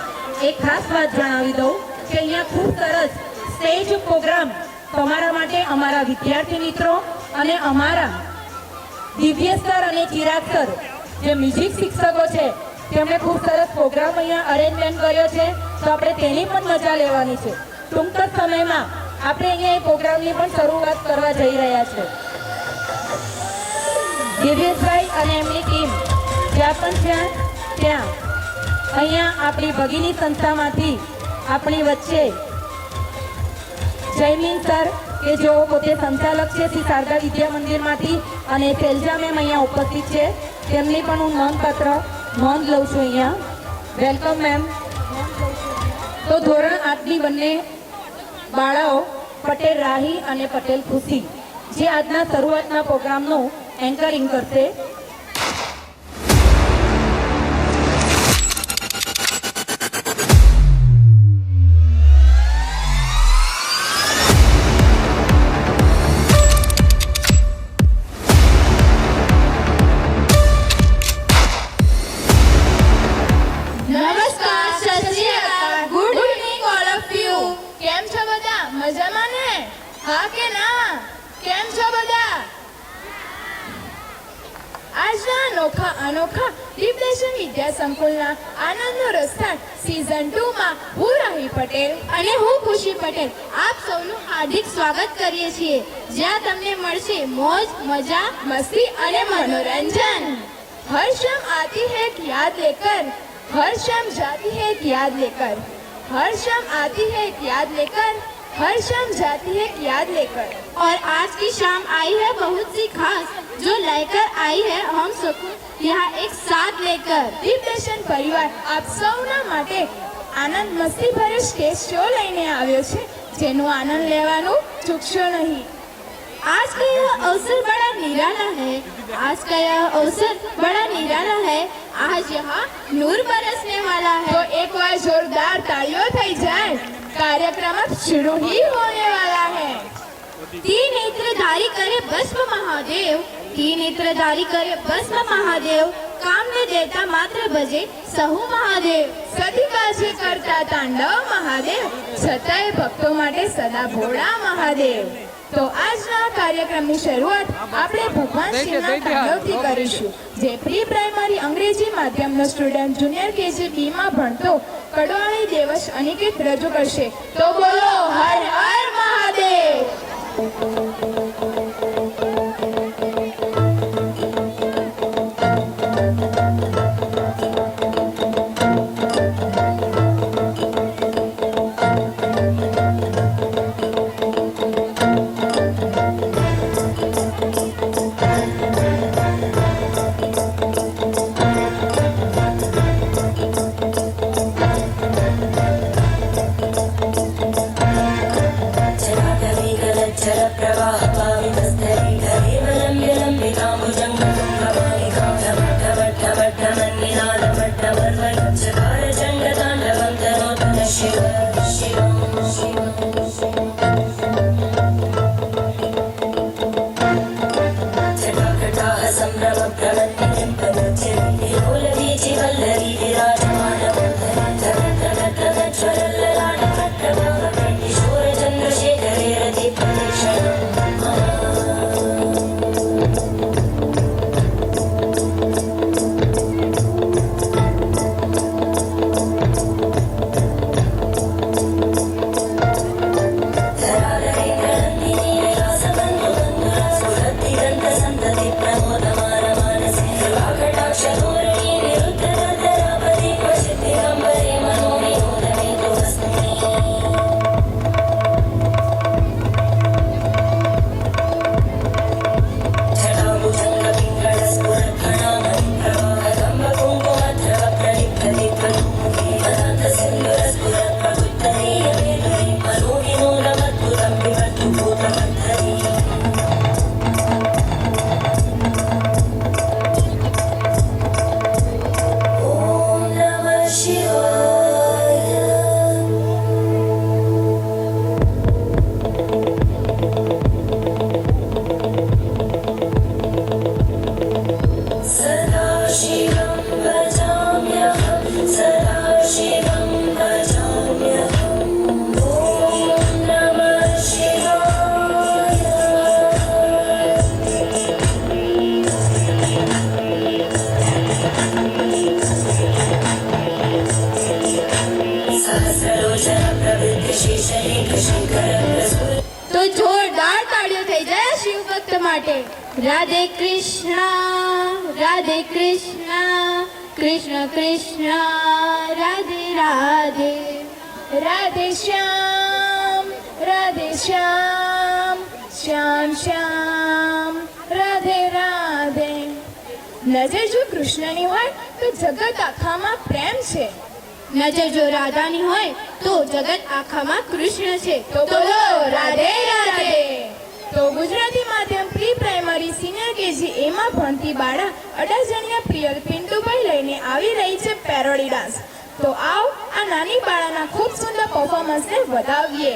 એક ખાસ વાત જણાવી દઉં કે અહીંયા ખૂબ સરસ સ્ટેજ પ્રોગ્રામ તમારા માટે અમારા વિદ્યાર્થી મિત્રો અને અમારા દિવ્ય સર અને ચિરાગ સર જે મ્યુઝિક શિક્ષકો છે તેમણે ખૂબ સરસ પ્રોગ્રામ અહીંયા અરેન્જમેન્ટ કર્યો છે, તો આપણે તેની પણ મજા લેવાની છે. ટૂંક જ સમયમાં આપણે અહીંયા એ પ્રોગ્રામની પણ શરૂઆત કરવા જઈ રહ્યા છે. દિવ્યેશભાઈ અને એમની ટીમ જ્યાં પણ છે ત્યાં અહીંયા આપણી ભગીની સંસ્થામાંથી આપણી વચ્ચે જયમીન સર કે જેઓ પોતે સંચાલક છે શ્રી શારદા વિદ્યા મંદિરમાંથી, અને શૈલજા મેમ અહીંયા ઉપસ્થિત છે, તેમની પણ હું નોંધપાત્ર નોંધ લઉં છું અહીંયા. Welcome ma'am. તો ધોરણ 8ની બંને બાળાઓ પટેલ રાહી અને પટેલ ખુશી જે આજના શરૂઆતના પ્રોગ્રામનું એન્કરિંગ કરશે. નમસ્કાર, સત શ્રી અકાલ, good evening all of you. કેમ છો બધા? મજામાં ને? હા કે ના? કેમ છો બધા? આજના અનોખા ડિપ્રેશન વિદ્યા સંકુલના આનંદનો રસ્તાળ સિઝન 2 માં હું રાહી પટેલ અને હું ખુશી પટેલ આપ સૌનું હાર્દિક સ્વાગત કરીએ છીએ, જ્યાં તમને મળશે મોજ, મજા, मस्ती અને मनोरंजन। हर शाम आती है एक याद लेकर, हर शाम जाती है एक याद लेकर, हर शाम आती है एक याद लेकर, हर शाम जाती है एक याद लेकर। और आज की शाम आई है बहुत सी खास, जो लेकर आई है हम सबको यहाँ एक साथ लेकर। ડિપ્રેશન પરિવાર આપ સૌના માટે આનંદ મસ્તી ભર્યો સ્ટેજ શો લઈને આવ્યો છે, જેનો આનંદ લેવાનું ચૂકશો નહીં। आज का यह अवसर बड़ा निराला है, आज का यह अवसर बड़ा निराला है। आज यहाँ नूर बरसने वाला है। तो एक बार जोरदार तालियों થઈ જાય। कार्यक्रम अब शुरू ही होने वाला है। तीन नेत्रधारी करे भस्म महादेव, तीन नेत्रधारी करे भस्म महादेव, काम ने देता मात्र भजे सहु महादेव। સતી કાજી કરતા તાંડવ મહાદેવ, છતાંય ભક્તો માટે સદા ભોળા મહાદેવ। તો આજના કાર્યક્રમની શરૂઆત આપણે ભગવાન શિવના તાંડવથી કરીશું, જે પ્રી પ્રાઇમરી અંગ્રેજી માધ્યમનો સ્ટુડન્ટ જુનિયર કેજી બી માં ભણતો કડવાણી દેવશ અનિકેત રજૂ કરશે। તો બોલો હર હર મહાદેવ। तो जोरदार ताड़ियों થઈ જાય શિવ ભક્ત માટે। રાધે કૃષ્ણ, રાધે કૃષ્ણ, કૃષ્ણ કૃષ્ણ, રાધે રાધે, રાધે શ્યામ, રાધે શ્યામ, શ્યામ શ્યામ, રાધે રાધે। નજર જો કૃષ્ણની હોય તો જગત આખામાં પ્રેમ છે, નજર જો રાધાની હોય તો જગત આખામાં કૃષ્ણ છે। તો બોલો રાધે રાધે। તો ગુજરાતી માધ્યમ પ્રી પ્રાઇમરી સિનિયર કેજી એમાં ભણતી બાળા અડાજણિયા પ્રિયલ પિન્ટુભાઈ લઈને આવી રહી છે પેરોડી ડાન્સ। તો આવ આ નાની બાળાના ખૂબ સુંદર પરફોર્મન્સને વધાવીએ।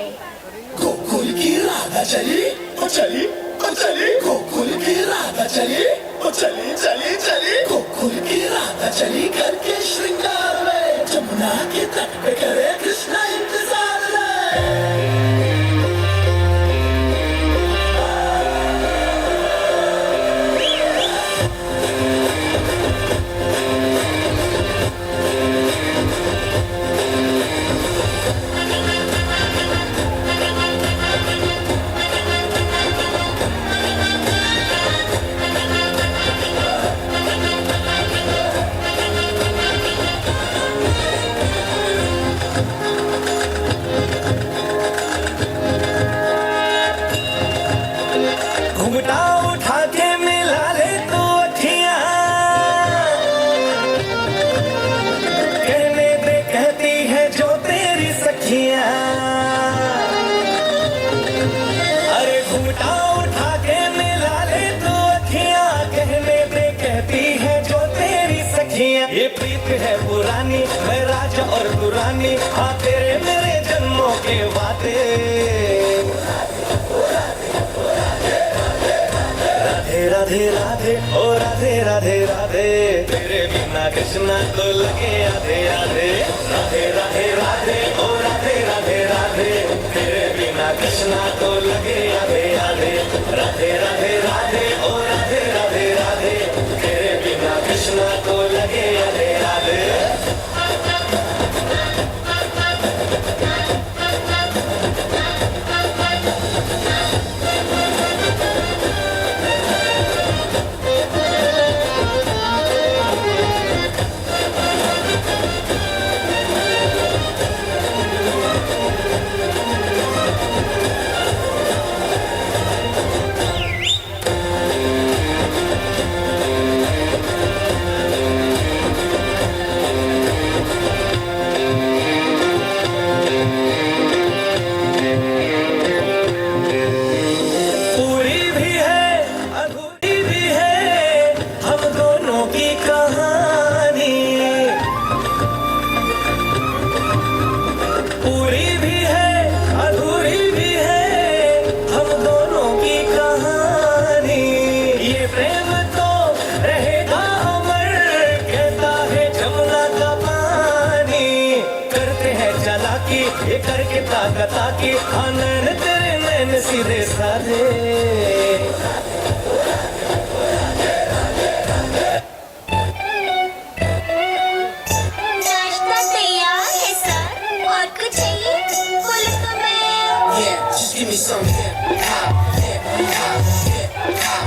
गोकुल की राधा चली ओ चली ओ चली, गोकुल की राधा चली ओ चली चली चली, गोकुल की राधा चली करके श्रृंगार में, जमुना के तट पे करे कृष्णा इंतजार में। है पुरानी, मैं राजा और तू रानी, हाँ तेरे मेरे जन्मों के वादे। राधे राधे राधे ओ राधे राधे राधे, तेरे बिना कृष्णा तो लगे आधे आधे। राधे राधे राधे ओ राधे राधे राधे, तेरे बिना कृष्णा तो लगे आधे आधे। राधे राधे राधे ओ राधे राधे राधे, तेरे बिना कृष्णा तो लगे आधे आधे। पूरी भी है अधूरी भी है हम दोनों की कहानी। पूरी भी है अधूरी भी है हम दोनों की कहानी। ये प्रेम तो रहेगा अमर, कहता है जमुना का पानी। करते हैं चालाकी ये करके ताकता की, आनंद तेरे नैन सीधे साधे। नाश्ता तैयार है सर, और कुछ चाहिए बोले तो मैं। Yeah, just give me some hip hop, hip hop, hip hop.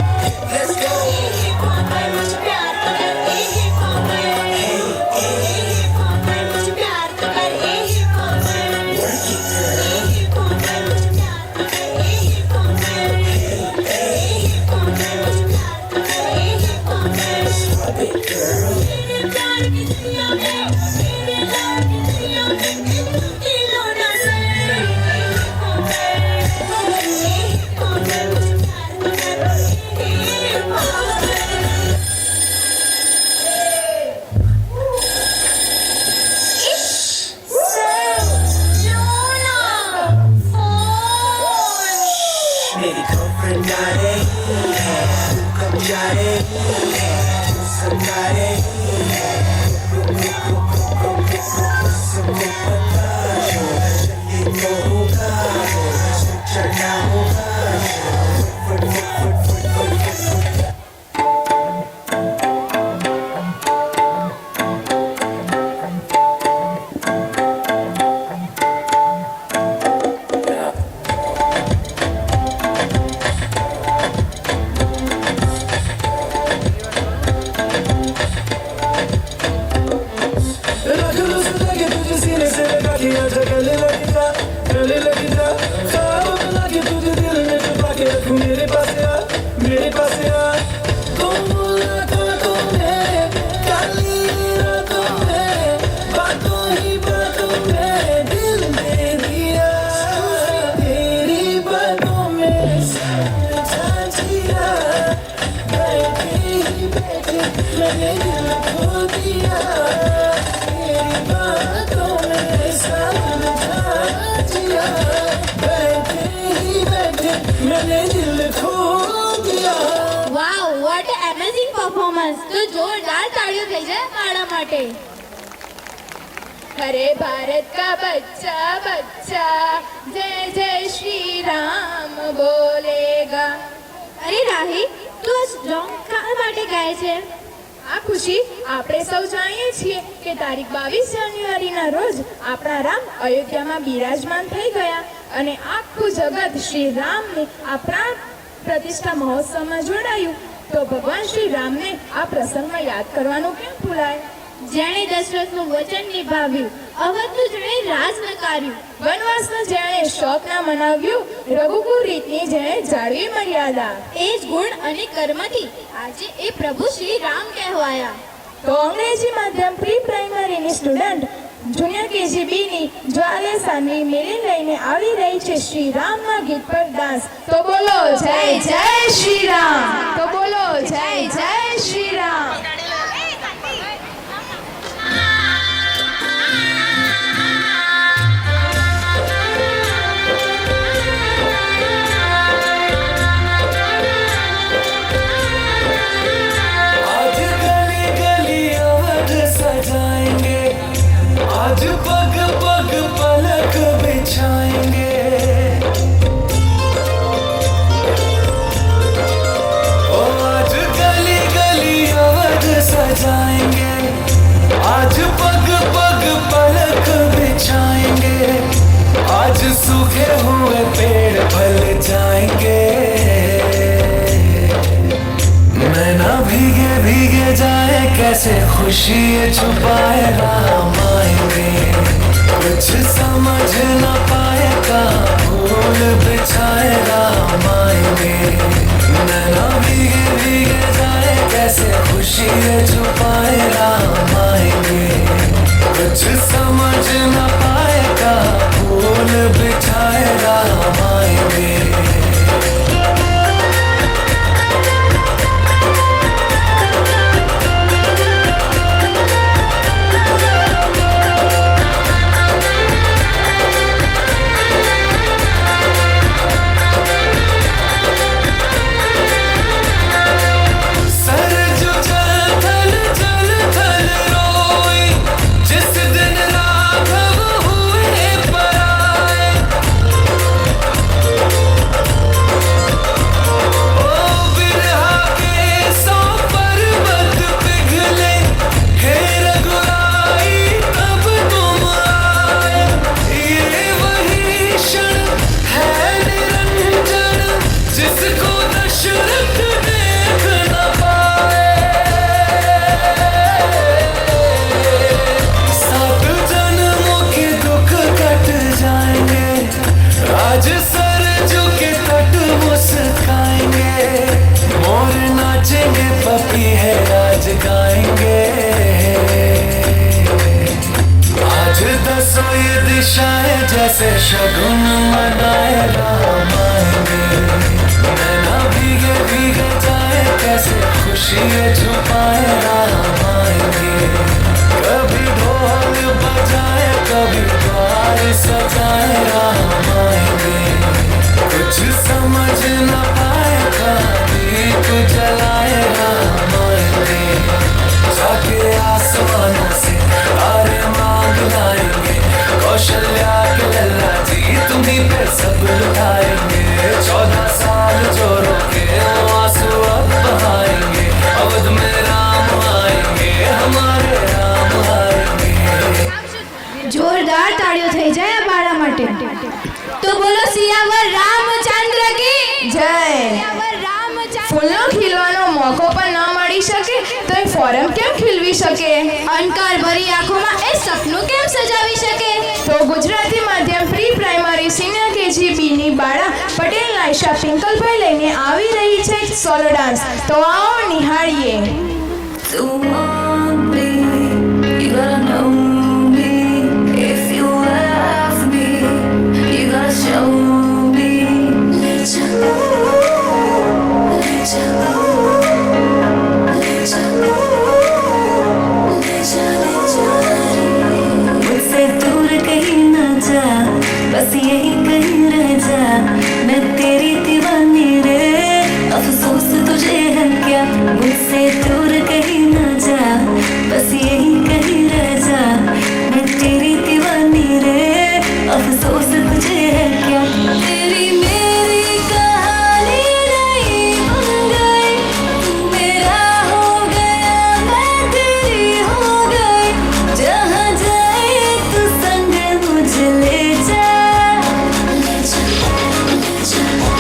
Let's go. Hip hop है मुझे प्यार तो कर, हिप हॉप है। हिप हॉप है मुझे प्यार तो कर, हिप हॉप है। Work it, girl. Hip hop है मुझे प्यार तो कर, हिप हॉप है। हिप हॉप है मुझे प्यार तो कर, हिप हॉप है। Rub it, girl. मेरे प्यार की दुनिया में, मेरे प्यार की दुनिया में, खिलौना से। हिप हॉप है, हिप हॉप है मुझे प्यार तो कर, हिप हॉप है। मेरी girlfriend आ रही है, तू कब जा रही है, तू समझा रही है। सबको पता जो चले तो होगा, जो चढ़ना होगा। Foot foot foot foot foot foot. मेरे पास आ तो मुलाकातों में, काली रातों में, बातों ही बातों में दिल दे दिया। तेरी बातों में समझा जिया, बैठे ही बैठे मैंने दिल खो दिया। तेरी बातों में समझा जिया, बैठे ही बैठे मैंने दिल खो दिया। Wow what amazing performance. તો જોરદાર તાળીઓ થઈ જાય મારા માટે. अरे भारत का बच्चा बच्चा जय जय श्री राम बोलेगा. અરે રાહી, તું આ સોંગ શા માટે ગાય છે? આ ખુશી આપણે સૌ જાણીએ છીએ કે તારીખ 22 જાન્યુઆરીના રોજ આપણા રામ અયોધ્યામાં બિરાજમાન થઈ ગયા અને આખું જગત શ્રી રામને આ પ્રાણ પ્રતિષ્ઠા મહોત્સવમાં જોડાયું. તો ભગવાન શ્રી રામને આ પ્રસંગમાં યાદ કરવાનું કેમ ભૂલાય? જેણે દશરથનું વચન નિભાવ્યું, અવધનું જેણે રાજ નકાર્યું, વનવાસનો જેણે શોક ના મનાવ્યું, રઘુકુળ રીતની જેણે જાળવી મર્યાદા. એ જ ગુણ અને કર્મથી આજે એ પ્રભુ શ્રી રામ કહેવાયા. તો અંગ્રેજી માધ્યમ પ્રી પ્રાઇમરીની સ્ટુડન્ટ જુનિયર કેજીબી ની જ્વાલે સાનવી મેલી લઈને આવી રહી છે શ્રી રામના ગીત પર ડાન્સ. તો બોલો જય જય શ્રી રામ. તો બોલો જય જય શ્રી રામ. खुशी ये छुपाए राम आएंगे कुछ समझ न पाएगा भूल बिछाए राम आएंगे नैना भीगे भीगे जाए कैसे खुशी ये छुपाए राम आएंगे कुछ समझ न पाएगा भूल बिछाए राम आएंगे जैसे शगुन मनाए राम आएंगे नैना भीगे भीगे जाए कैसे खुशी छुपाए राम आएंगे कभी ढोल बजाए कभी द्वार सजाए राम आएंगे कुछ समझ न पाएगा दीप जलाए राम आएंगे जाके आसमानों से तारे मांग लाएंगे कौशल्या के लल्ला जी तुम्हीं पे सब लुटाएंगे 14 साल जो रोके वो आंसू अब बहाएंगे अवध में राम आएंगे हमारे राम आएंगे જોરદાર તાળીઓ થઈ જાય આ બાળા માટે તો બોલો સિયાવર રામચંદ્ર કી જય ફૂલનો ખીલવાનો મોકો પણ ન મળી શકે તો એ ફોરમ કેમ ખીલવી શકે અનકાર ભરી આંખોમાં એ સપનું કેમ સજાવી શકે તો ગુજરાતી માધ્યમ પ્રી પ્રાઇમરી સિનિયર કેજીબી ની બાળા પટેલ નાયશા પિંકલભાઈ લઈને આવી રહી છે સોલો ડાન્સ તો આવો નિહાળીએ To want me, you gotta know me. If you love me, you gotta show me. Let you know, let you know, let you know, let you know. मुझसे दूर कहीं ना जा, बस यही कहीं रह जा. मैं तेरी दीवानी रे, अफसोस तुझे है क्या? मुझसे दूर कहीं ना जा, बस यही कहीं रह जा. मैं तेरी दीवानी रे, अफसोस तुझे है क्या? तेरी मेरी कहानी नहीं बन गई, तू मेरा हो गया, मैं तेरी हो गई. जहाँ जाए तू संग मुझे ले जा, ले जा, ले जा.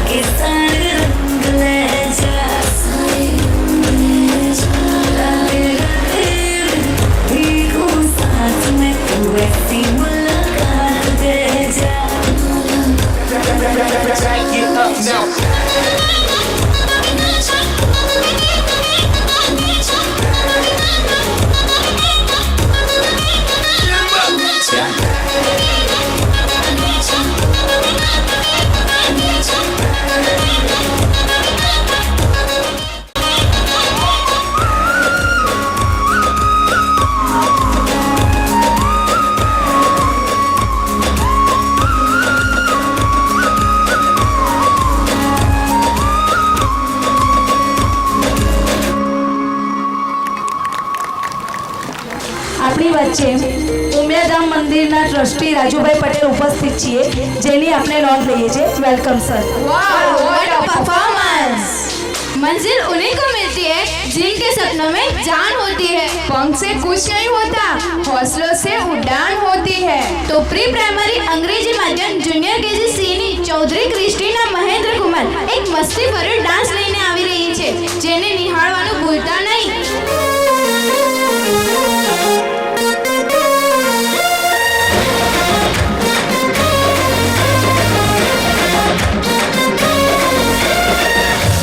के सारे रंग ले जा सारे रंग ले जा राते राते भीगूं साथ में तू ऐसी मुलाकात दे जा Back it up now. આપણી વચ્ચે ઉમિયાધામ મંદિરના ટ્રસ્ટી રાજુભાઈ પટેલ ઉપસ્થિત છીએ જેની આપણે નોંધ લઈએ છીએ વેલકમ સર वाह व्हाट अ परफॉर्मेंस मंजिल उन्हीं को मिलती है जिनके सपनों में जान होती है पंख से कुछ नहीं होता हौसलों से उड़ान होती है तो प्री प्राइमरी अंग्रेजी माध्यम जूनियर केजी सीની ચૌધરી ક્રિસ્ટીના મહેન્દ્ર કુમાર એક મસ્તી ભર્યો ડાન્સ લઈને આવી રહી છે જેને નિહાળવાનું ભૂલતા નહીં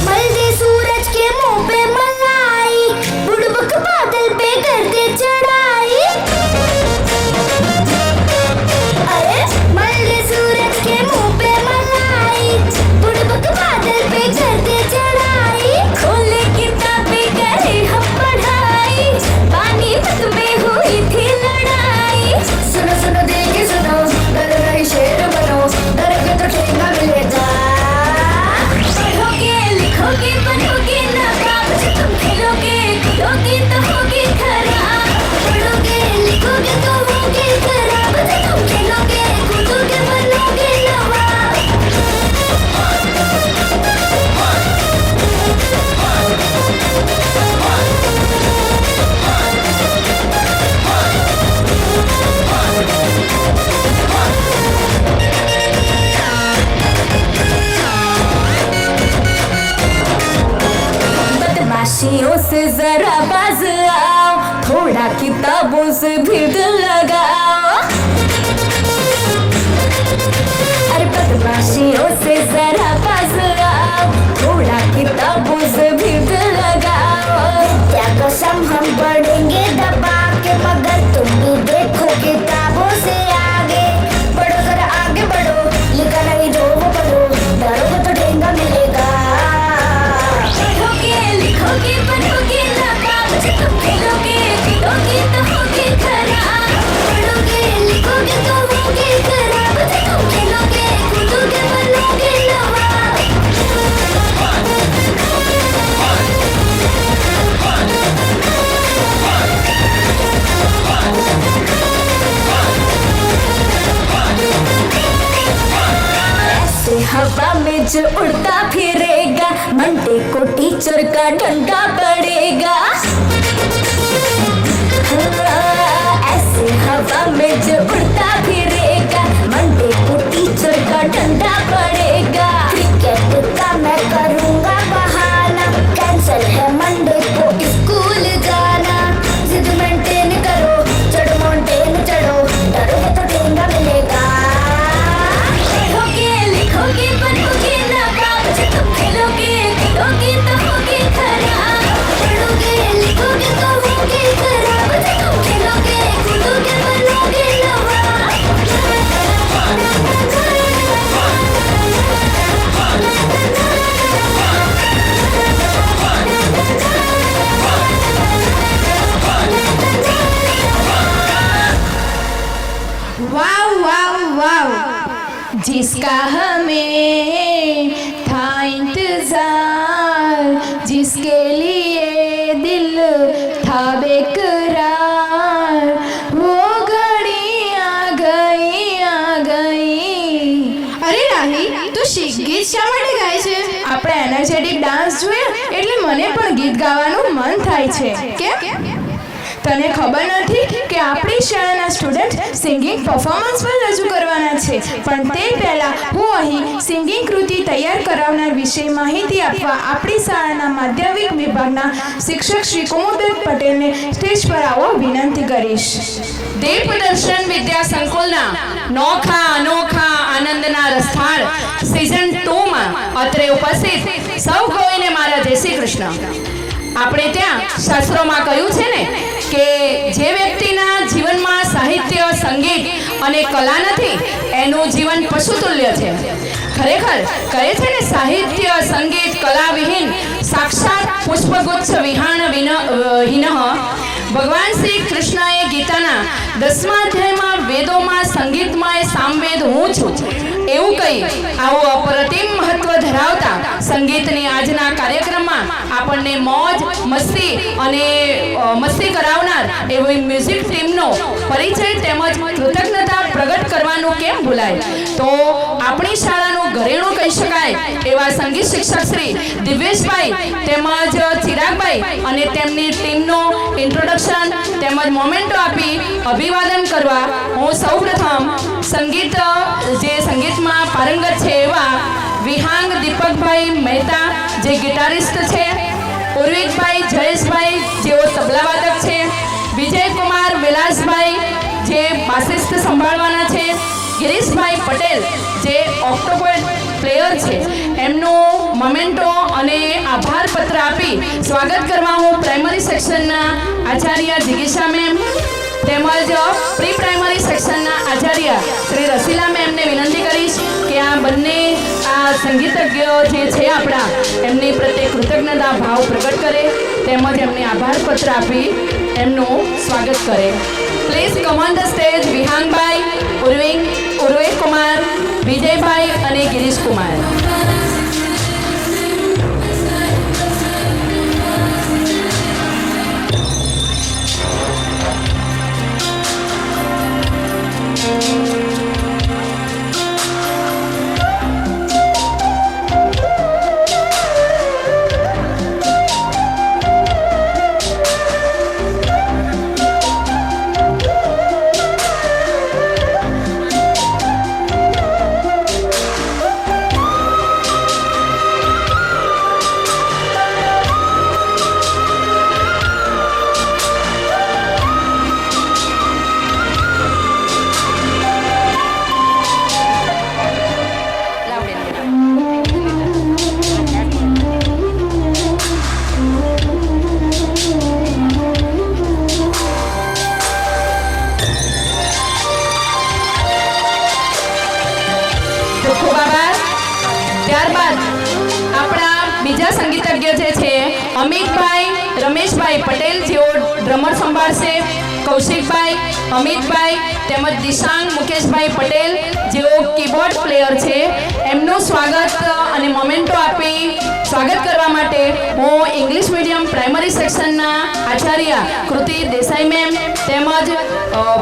मलदे सूरज के मुंह पे मलाई बुड़बक बादल पे करते चढ़ाई अरे मलदे सूरज के मुंह पे मलाई बुड़बक बादल पे करते चढ़ाई खोले किताबें करे हम पढ़ाई पानीपत में हुई थी लड़ाई सुनो सुनो दिल के सुनो डर रही शेर बनो डर के तो ठेंगा मिलेगा पढ़ोगे लिखोगे बनोगे नवाब जब तुम खेलोगे कूदोगे तो होगे खराब पढ़ोगे लिखोगे तो होगे खराब जब तुम खेलोगे कूदोगे बनोगे नवाब बदमाशियों से जरा बाज आओ थोड़ा किताबों से भी दिल लगाओ अरे बदमाशियों से जरा बाज आओ थोड़ा किताबों से भी दिल लगाओ क्या कसम हम बढ़ेंगे दबा के मगर तुम भी देखो किताबों से आगे बढ़ो जरा आगे बढ़ो लिखा नहीं जो वो पढ़ो डरोगे तो ठेंगा मिलेगा पढ़ोगे लिखोगे बनोगे नवाब जब तुम खेलोगे कूदोगे तो होगे खराब पढ़ोगे लिखोगे तो होगे खराब जब तुम खेलोगे कूदोगे बनोगे नवाब ऐसे हवा में जो उड़ता फिरेगा मंडे को टीचर का डंडा पड़ेगा हाँ, ऐसे हवा में जो उड़ता फिरेगा मंडे को टीचर का डंडा पड़ेगा क्रिकेट का मैं करूँगा बहाना कैंसल है मंडे को स्कूल जाना जिद मेंटेन करो चढ़ो माउंटेन चढ़ो डरोगे तो ठेंगा मिलेगा पढ़ोगे लिखोगे बनोगे नवाब जब तुम खेलोगे कूदोगे तो होगे खराब पढ़ोगे लिखोगे तो होगे खराब जब तुम खेलोगे कूदोगे बनोगे नवाब वाव वाव वाव जिसका हमें था इंतजार जिसके लिए दिल था बेकरार वो घड़ी आ गई आ गई अरे રાહી તું ગીત શા માટે ગાય છે આપણે એનર્જેટિક ડાન્સ જોઈએ એટલે મને પણ ગીત ગાવાનું મન થાય છે કેમ તને ખબર નથી કે આપણી શાળાના સ્ટુડન્ટ સિંગિંગ પરફોર્મન્સ પણ રજૂ કરવાના છે, પણ તે પહેલાં હું અહીં સિંગિંગ કૃતિ તૈયાર કરાવનાર વિશે માહિતી આપવા આપણી શાળાના માધ્યમિક વિભાગના શિક્ષક શ્રી કુમુદબેન પટેલને સ્ટેજ પર આવવા વિનંતી કરીશ. દીપદર્શન વિદ્યા સંકુલના નોખા અનોખા આનંદના રસથાળ સિઝન 2 માં અત્રે ઉપસ્થિત સૌ કોઈને મારા જય શ્રી કૃષ્ણ. આપણે ત્યાં શાસ્ત્રોમાં કહ્યું છે ને કે જે વ્યક્તિના જીવનમાં સાહિત્ય, સંગીત અને કલા નથી એનું જીવન પશુતુલ્ય છે. ખરેખર કહે છે ને સાહિત્ય, સંગીત, કલા વિહીન સાક્ષાત પુષ્પગુચ્છ વિહાણ હિનઃ. ભગવાન શ્રી કૃષ્ણએ ગીતાના 10મા અધ્યાયમાં વેદોમાં સંગીતમાં સામવેદ હું છું એવું કહી આવું અપ્રતિમ મહત્વ ધરાવતા સંગીતની આજના કાર્યક્રમમાં આપણને મોજ મસ્તી અને મસ્તી કરાવનાર એવી મ્યુઝિક ટીમનો પરિચય તેમજ કૃતજ્ઞતા પ્રગટ કરવાનું કેમ ભૂલાય. તો આપણી શાળાનું ઘરેણું કહી શકાય એવા સંગીત શિક્ષક શ્રી દિવ્યેશભાઈ તેમજ ચિરાગભાઈ અને તેમની ટીમનો ઇન્ટ્રોડક્શન તેમજ મોમેન્ટો આપી અભિવાદન કરવા હું સૌપ્રથમ સંગીતમાં પારંગત છે એવા વિહાંગ દીપકભાઈ મહેતા જે ગિટારિસ્ટ છે, ઉર્વિકભાઈ જયેશભાઈ જેઓ તબલાવાદક છે, વિજયકુમાર વિલાસભાઈ જે બાસિસ્ટ સંભાળવાના છે, ગિરીશભાઈ પટેલ જે ઓક્ટોપોડ પ્લેયર છે, એમનું મોમેન્ટો અને આભાર પત્ર આપી સ્વાગત કરવા હું પ્રાઇમરી સેક્શનના આચાર્ય જિગીશા મેમ તેમજ પ્રી પ્રાઇમરી સેક્શનના આચાર્ય શ્રી રસીલા મેમને વિનંતી કરીશ કે આ બંને આ સંગીતજ્ઞ જે છે આપણા એમની પ્રત્યે કૃતજ્ઞતા ભાવ પ્રગટ કરે તેમજ એમને આભાર પત્ર આપી એમનું સ્વાગત કરે. Please come on the stage વિહાંગભાઈ, ઉર્વેક કુમાર, વિજયભાઈ અને ગિરીશ કુમાર. ત્યારબાદ આપણા બીજા સંગીતજ્ઞ જે છે અમિતભાઈ રમેશભાઈ પટેલ જેઓ ડ્રમર સંભાળશે, કૌશિકભાઈ, અમિતભાઈ તેમજ દિશાંગ મુકેશભાઈ પટેલ જેઓ કીબોર્ડ પ્લેયર છે, એમનું સ્વાગત અને મોમેન્ટો આપી સ્વાગત કરવા માટે હું ઇંગ્લિશ મીડિયમ પ્રાઇમરી સેક્શનના આચાર્ય કૃતિ દેસાઈ મેમ તેમજ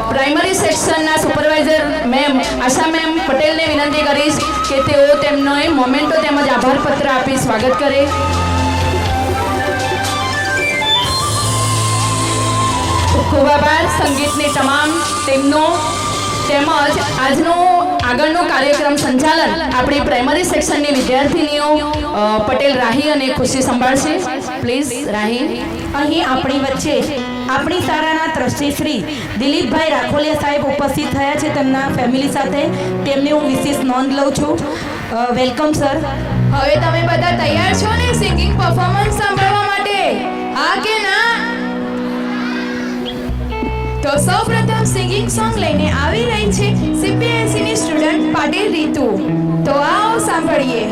પ્રાઇમરી સેક્શનના સુપરવાઇઝર મેમ આશા મેમ પટેલને વિનંતી કરીશ કે તેઓ તેમનો મોમેન્ટો તેમજ આભાર પત્ર આપી સ્વાગત કરે. ખૂબ આભાર સંગીતની તમામ ટીમનો તેમજ આજનો આગળનો કાર્યક્રમ સંચાલન આપણી પ્રાઇમરી સેક્શનની વિદ્યાર્થીનીઓ પટેલ રાહી અને ખુશી સંભાળશે. પ્લીઝ રાહી. અહીં આપણી વચ્ચે આપણી શાળાના ટ્રસ્ટી શ્રી દિલીપભાઈ રાખોલિયા સાહેબ ઉપસ્થિત થયા છે તેમના ફેમિલી સાથે. તેમની હું વિશેષ નોંધ લઉં છું. Welcome sir. હવે તમે બધા તૈયાર છો ને સિંગિંગ પરફોર્મન્સ સાંભળવા માટે? હા કે ના? તો સૌપ્રથમ સિંગિંગ સોંગ લઈને આવી રહી છે CPSE ની સ્ટુડન્ટ પાટીલ રીતુ. તો આવો સાંભળીએ.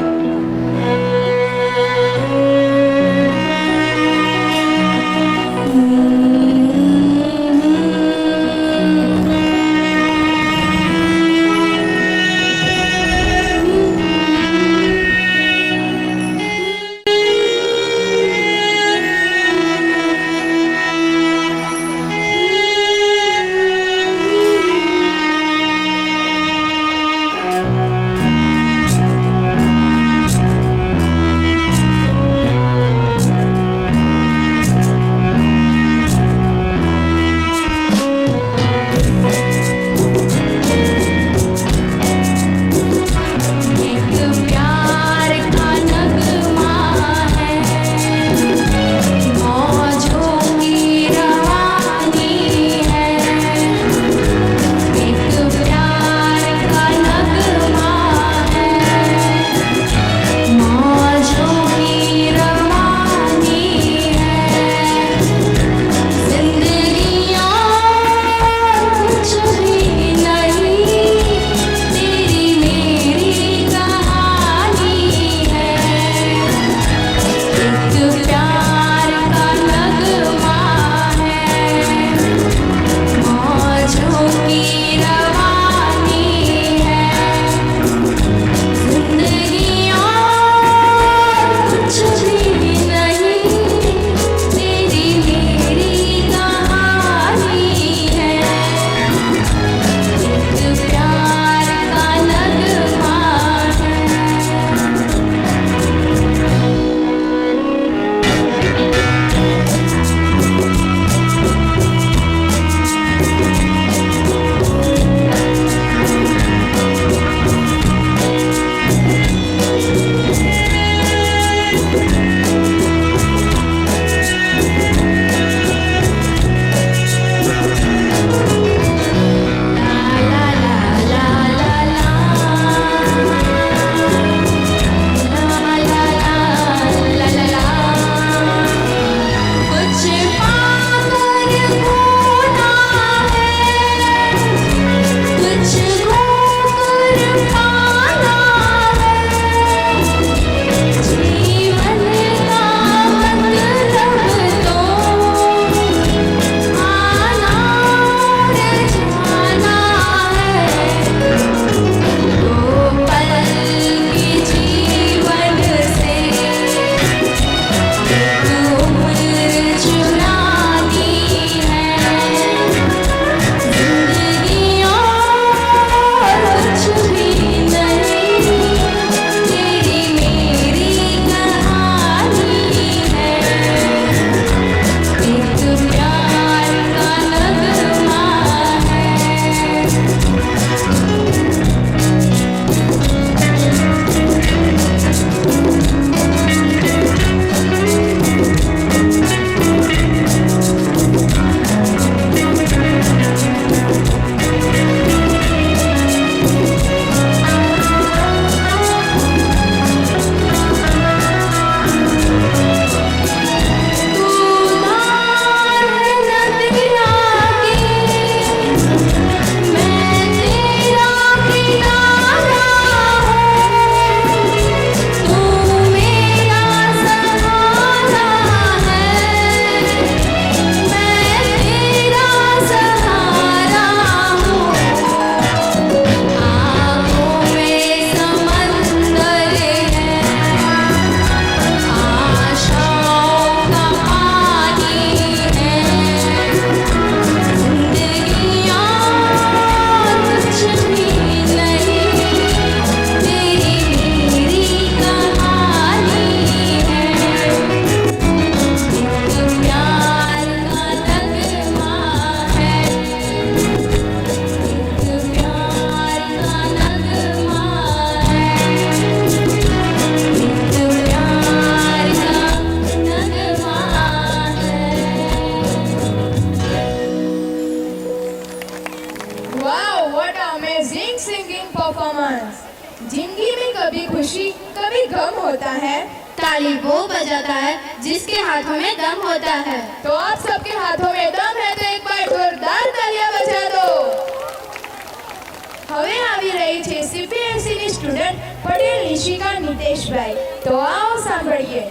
प्यार का नगमा है, मौजों की रवानी है, जिंदगी और कुछ भी नहीं, तेरी मेरी कहानी है, एक प्यार का नगमा है। कुछ पाकर खोना है, कुछ खोकर पाना है, जीवन का मतलब तो आना और जाना है, दो पल की जीवन से उम्र चुरानी है, जिंदगी और कुछ भी नहीं, तेरी मेरी कहानी है, एक प्यार का नगमा है। Wow what amazing singing performance. जिंदगी में कभी खुशी कभी गम होता है, ताली वो बजाता है जिसके हाथों में दम होता है। तो आप सबके हाथों में दम है तो एक बार जोरदार तालियां बजा दो। હવે આવી રહી છે CBSE ની સ્ટુડન્ટ પટેલ નિશિકા નિતેશભાઈ, તો આવો સાંભળીએ।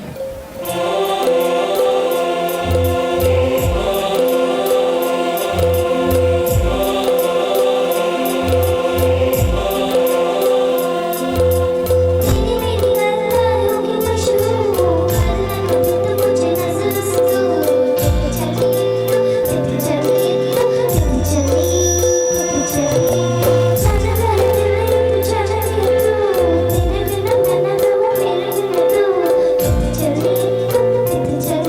चली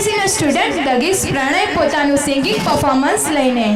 CBSE ના સ્ટુડન્ટ દગીશ પ્રણય પોતાનું સિંગિંગ પરફોર્મન્સ લઈને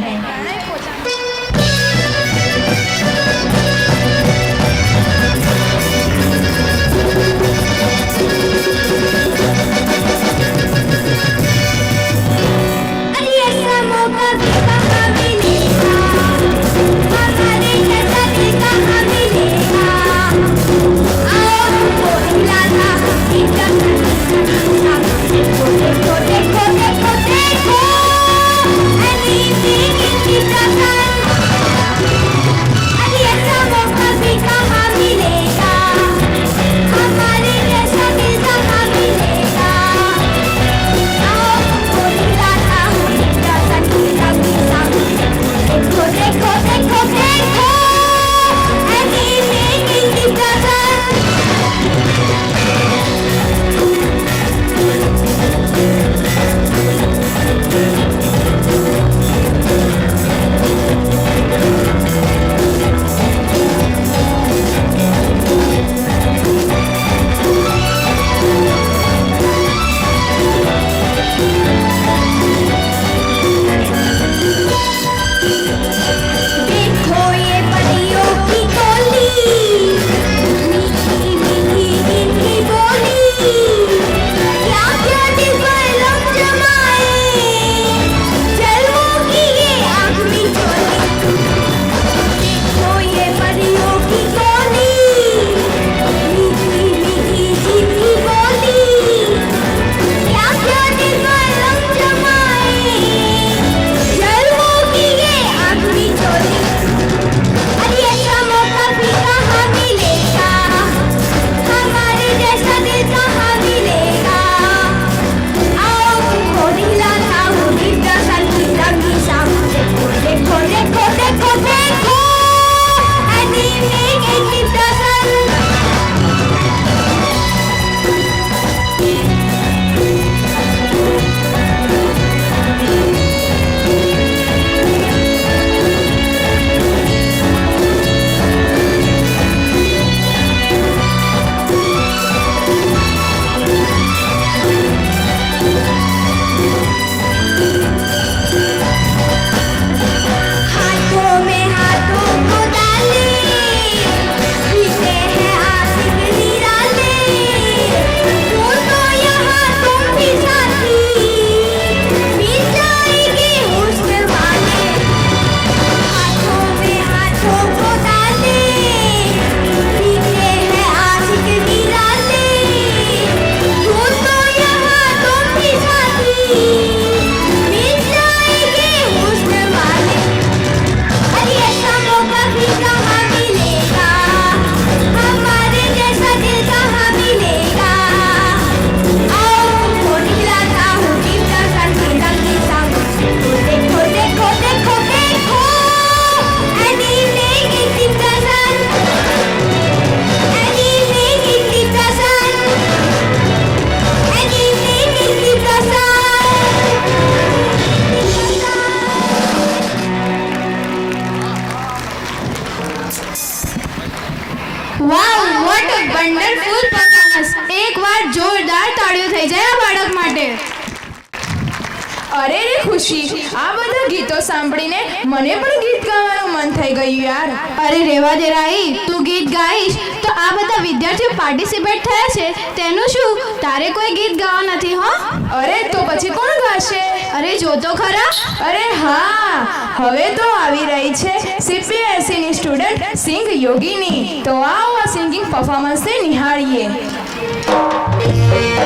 વન્ડરફુલ પરફોર્મન્સ. એકવાર જોરદાર તાળીઓ થઈ જાય આ બાળક માટે. અરે રે ખુશી, આ બધા ગીતો સાંભળીને મને પણ ગીત ગાવાનું મન થઈ ગયું યાર. અરે રેવા દે રાઈ, તું ગીત ગાઈશ તો આ બધા વિદ્યાર્થીઓ પાર્ટિસિપેટ થયા છે તેનું શું? તારે કોઈ ગીત ગાવા નથી હો. અરે તો પછી કોણ ગાશે? અરે જો તો ખરા. અરે હા, હવે તો આવી રહી છે CBSE ની સ્ટુડન્ટ સિંગ યોગીની. તો આવો આ સિંગિંગ પરફોર્મન્સ નિહાળીએ. रे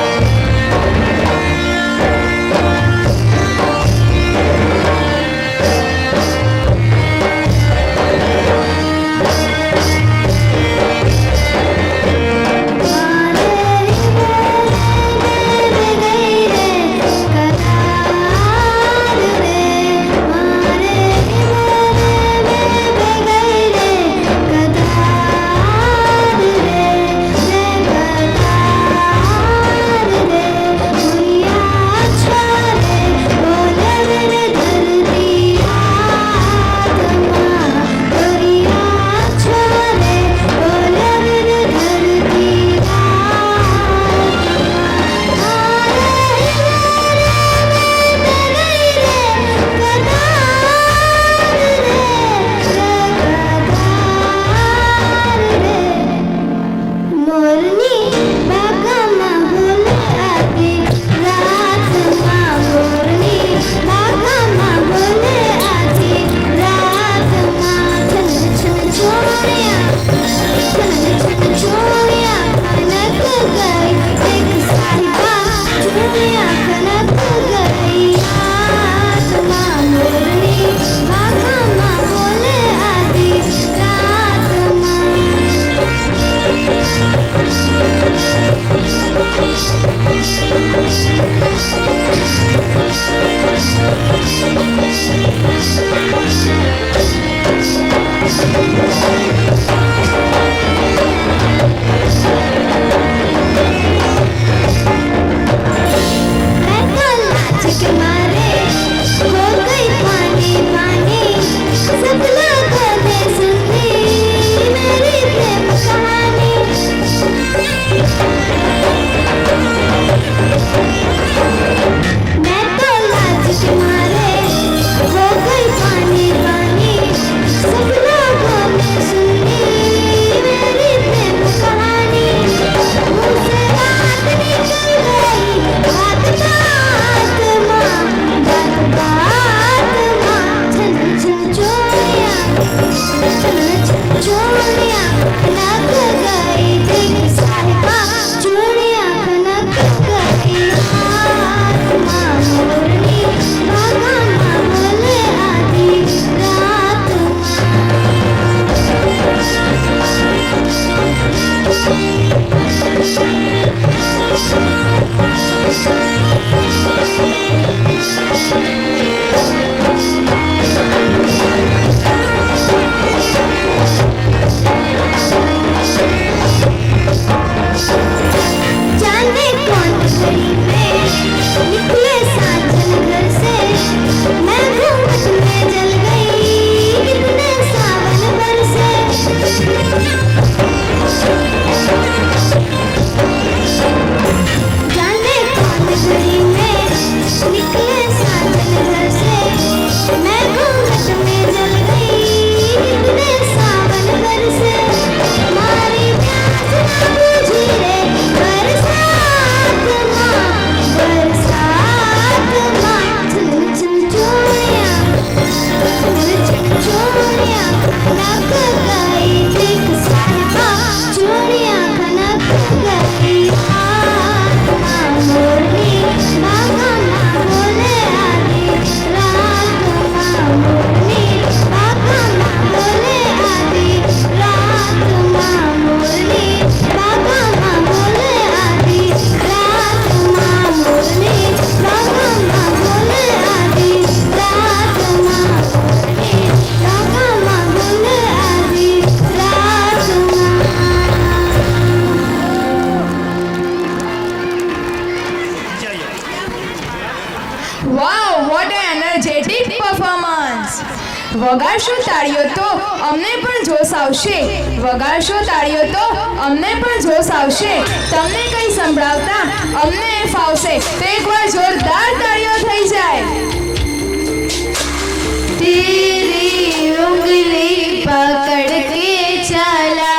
wow, what an energetic performance. વગાડશો તાળીઓ તો અમને પણ જોશ આવશે. વગાડશો તાળીઓ તો અમને પણ જોશ આવશે. તમને કંઈ સંભળાવતા અમને ફાવશે. તો એકવાર જોરદાર તાળીઓ થઈ જાય. तेरी उंगली पकड़ के चला,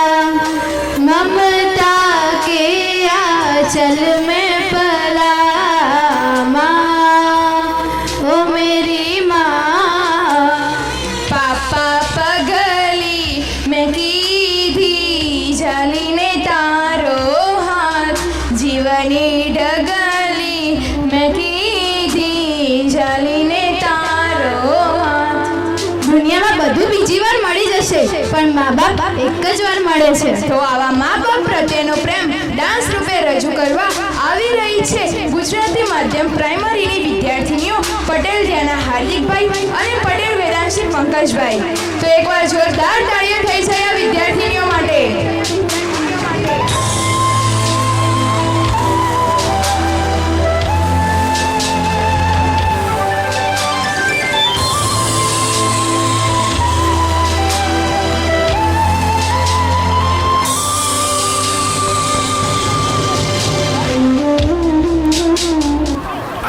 ममता के आंचल में पला, माँ ओ मेरी माँ. પાપા પગલી મેં કીધી ઝાલીને તારો હાથ. જીવની ડગલી મેં કીધી ઝાલીને તારો હાથ. દુનિયામાં બધું બીજી વાર મળી જશે, પણ મા બાપ એક જ વાર મળે છે. તો આવા મા બાપ પ્રત્યેનો પ્રેમ ડાન્સ રૂપે રજૂ કરવા આવી રહી છે ગુજરાતી માધ્યમ પ્રાઇમરીની વિદ્યાર્થીનીઓ પટેલ ધ્યાના હાર્દિકભાઈ અને પટેલ વેદાંશી પંકજભાઈ. તો એકવાર જોરદાર તાળીઓ થઈ જાય આ વિદ્યાર્થીનીઓ માટે.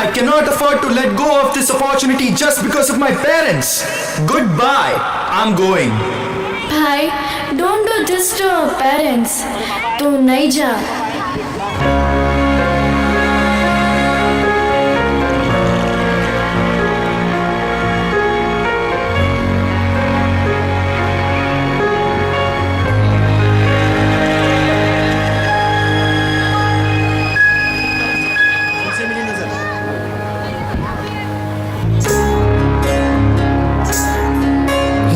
I cannot afford to let go of this opportunity just because of my parents. Goodbye. I'm going. भाई, don't do this to our parents. तू नहीं जा.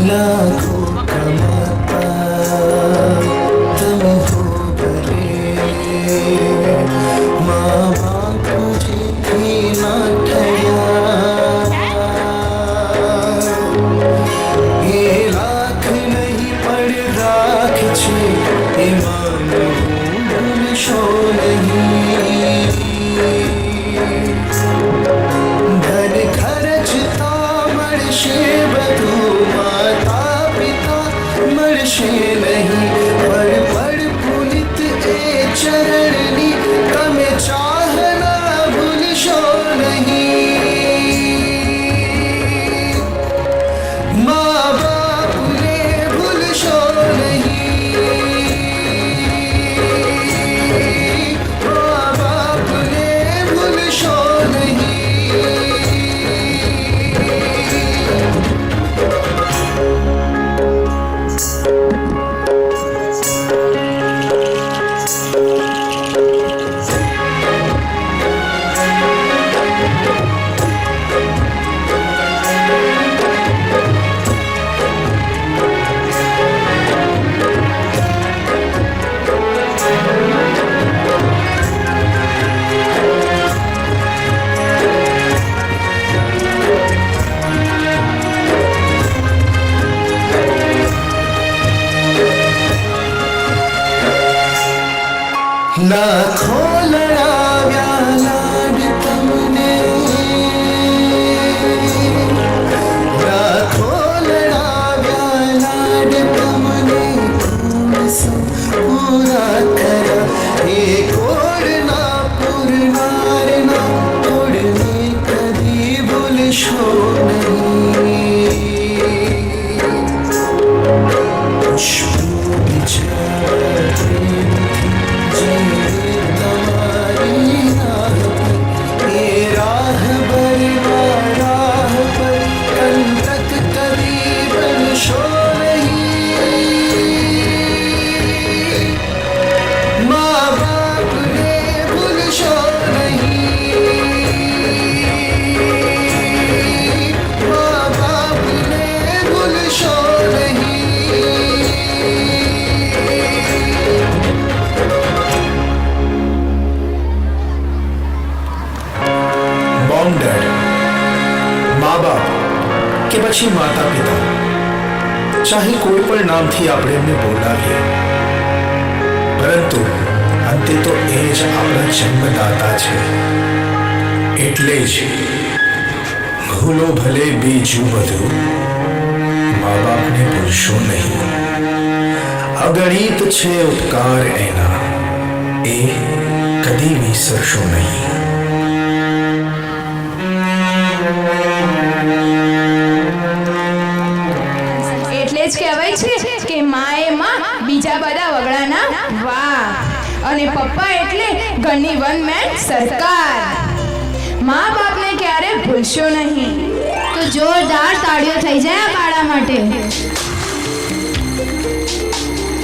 लाखों कमाता तुम हो भले, माँ बाप मुझे भी ना ठया. ये लाख नहीं पड़ राख छे, ईमान भूलशो नहीं. धन खर्चता મળશે બધું, માતા પિતા મળશે નહીં, પળ પળ પુનિત એ ચરણની તમે ચાહના ભૂલશો નહીં. મા બાપને ભૂલશો નહીં. મા બાપને ભૂલશો નહીં. લાખો લડાવ્યા લાડ તમને, લાખો લડાવ્યા લાડ તમને, પૂરા કર્યા એ કોડના પૂરનારના કોડને કદી ભૂલશો નહીં. પુષ્પો બિચારા કે પછી માતા પિતા, ચાહે કોઈ પણ નામથી આપણે એમને બોલાવીએ, પરંતુ અંતે તો એ જ આપણા જન્મદાતા છે. એટલે જ ભૂલો ભલે બીજું બધું, મા બાપને ભૂલશો નહીં. અગણિત છે ઉપકાર એના, એ કદી વિસરશો નહીં. એટલે જ કહેવાય છે કે માં એ માં, બીજા બધા વગડાના વાહ. અને પપ્પા એટલે ઘરની વન મેન સરકાર. મા બાપને ક્યારે ભૂલશો નહીં. તો જોરદાર તાળીઓ થઈ જાય આ બાળા માટે.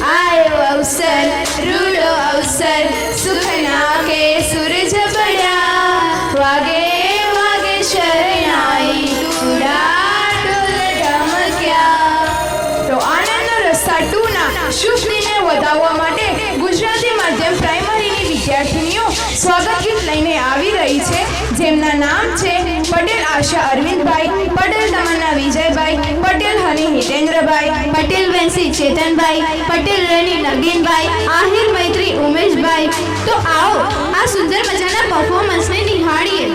આયો અવસર, રૂડો અવસર, સુખના કે સૂરજ પડ્યા, વાગે વાગે શરણાઈ, ટુડા ઢોલ ઢમક્યા. તો આનંદનો રસ્તા 2 ના શુભ દિને વધાવવા માટે ગુજરાતી માધ્યમ પ્રાઇમરીની વિદ્યાર્થીનીઓ સ્વાગત ગીત લઈને આવી રહી છે, જેમના નામ છે પટેલ આશા અરવિંદભાઈ, પટેલ તમન્ના વિજયભાઈ, પટેલ હની હિતેન્દ્રભાઈ, પટેલ વેન્સી ચેતનભાઈ, પટેલ રેની નગીનભાઈ, આહિર મૈત્રી ઉમેશભાઈ. તો આવો આ સુંદર મજાના પરફોર્મન્સને નિહાળીએ.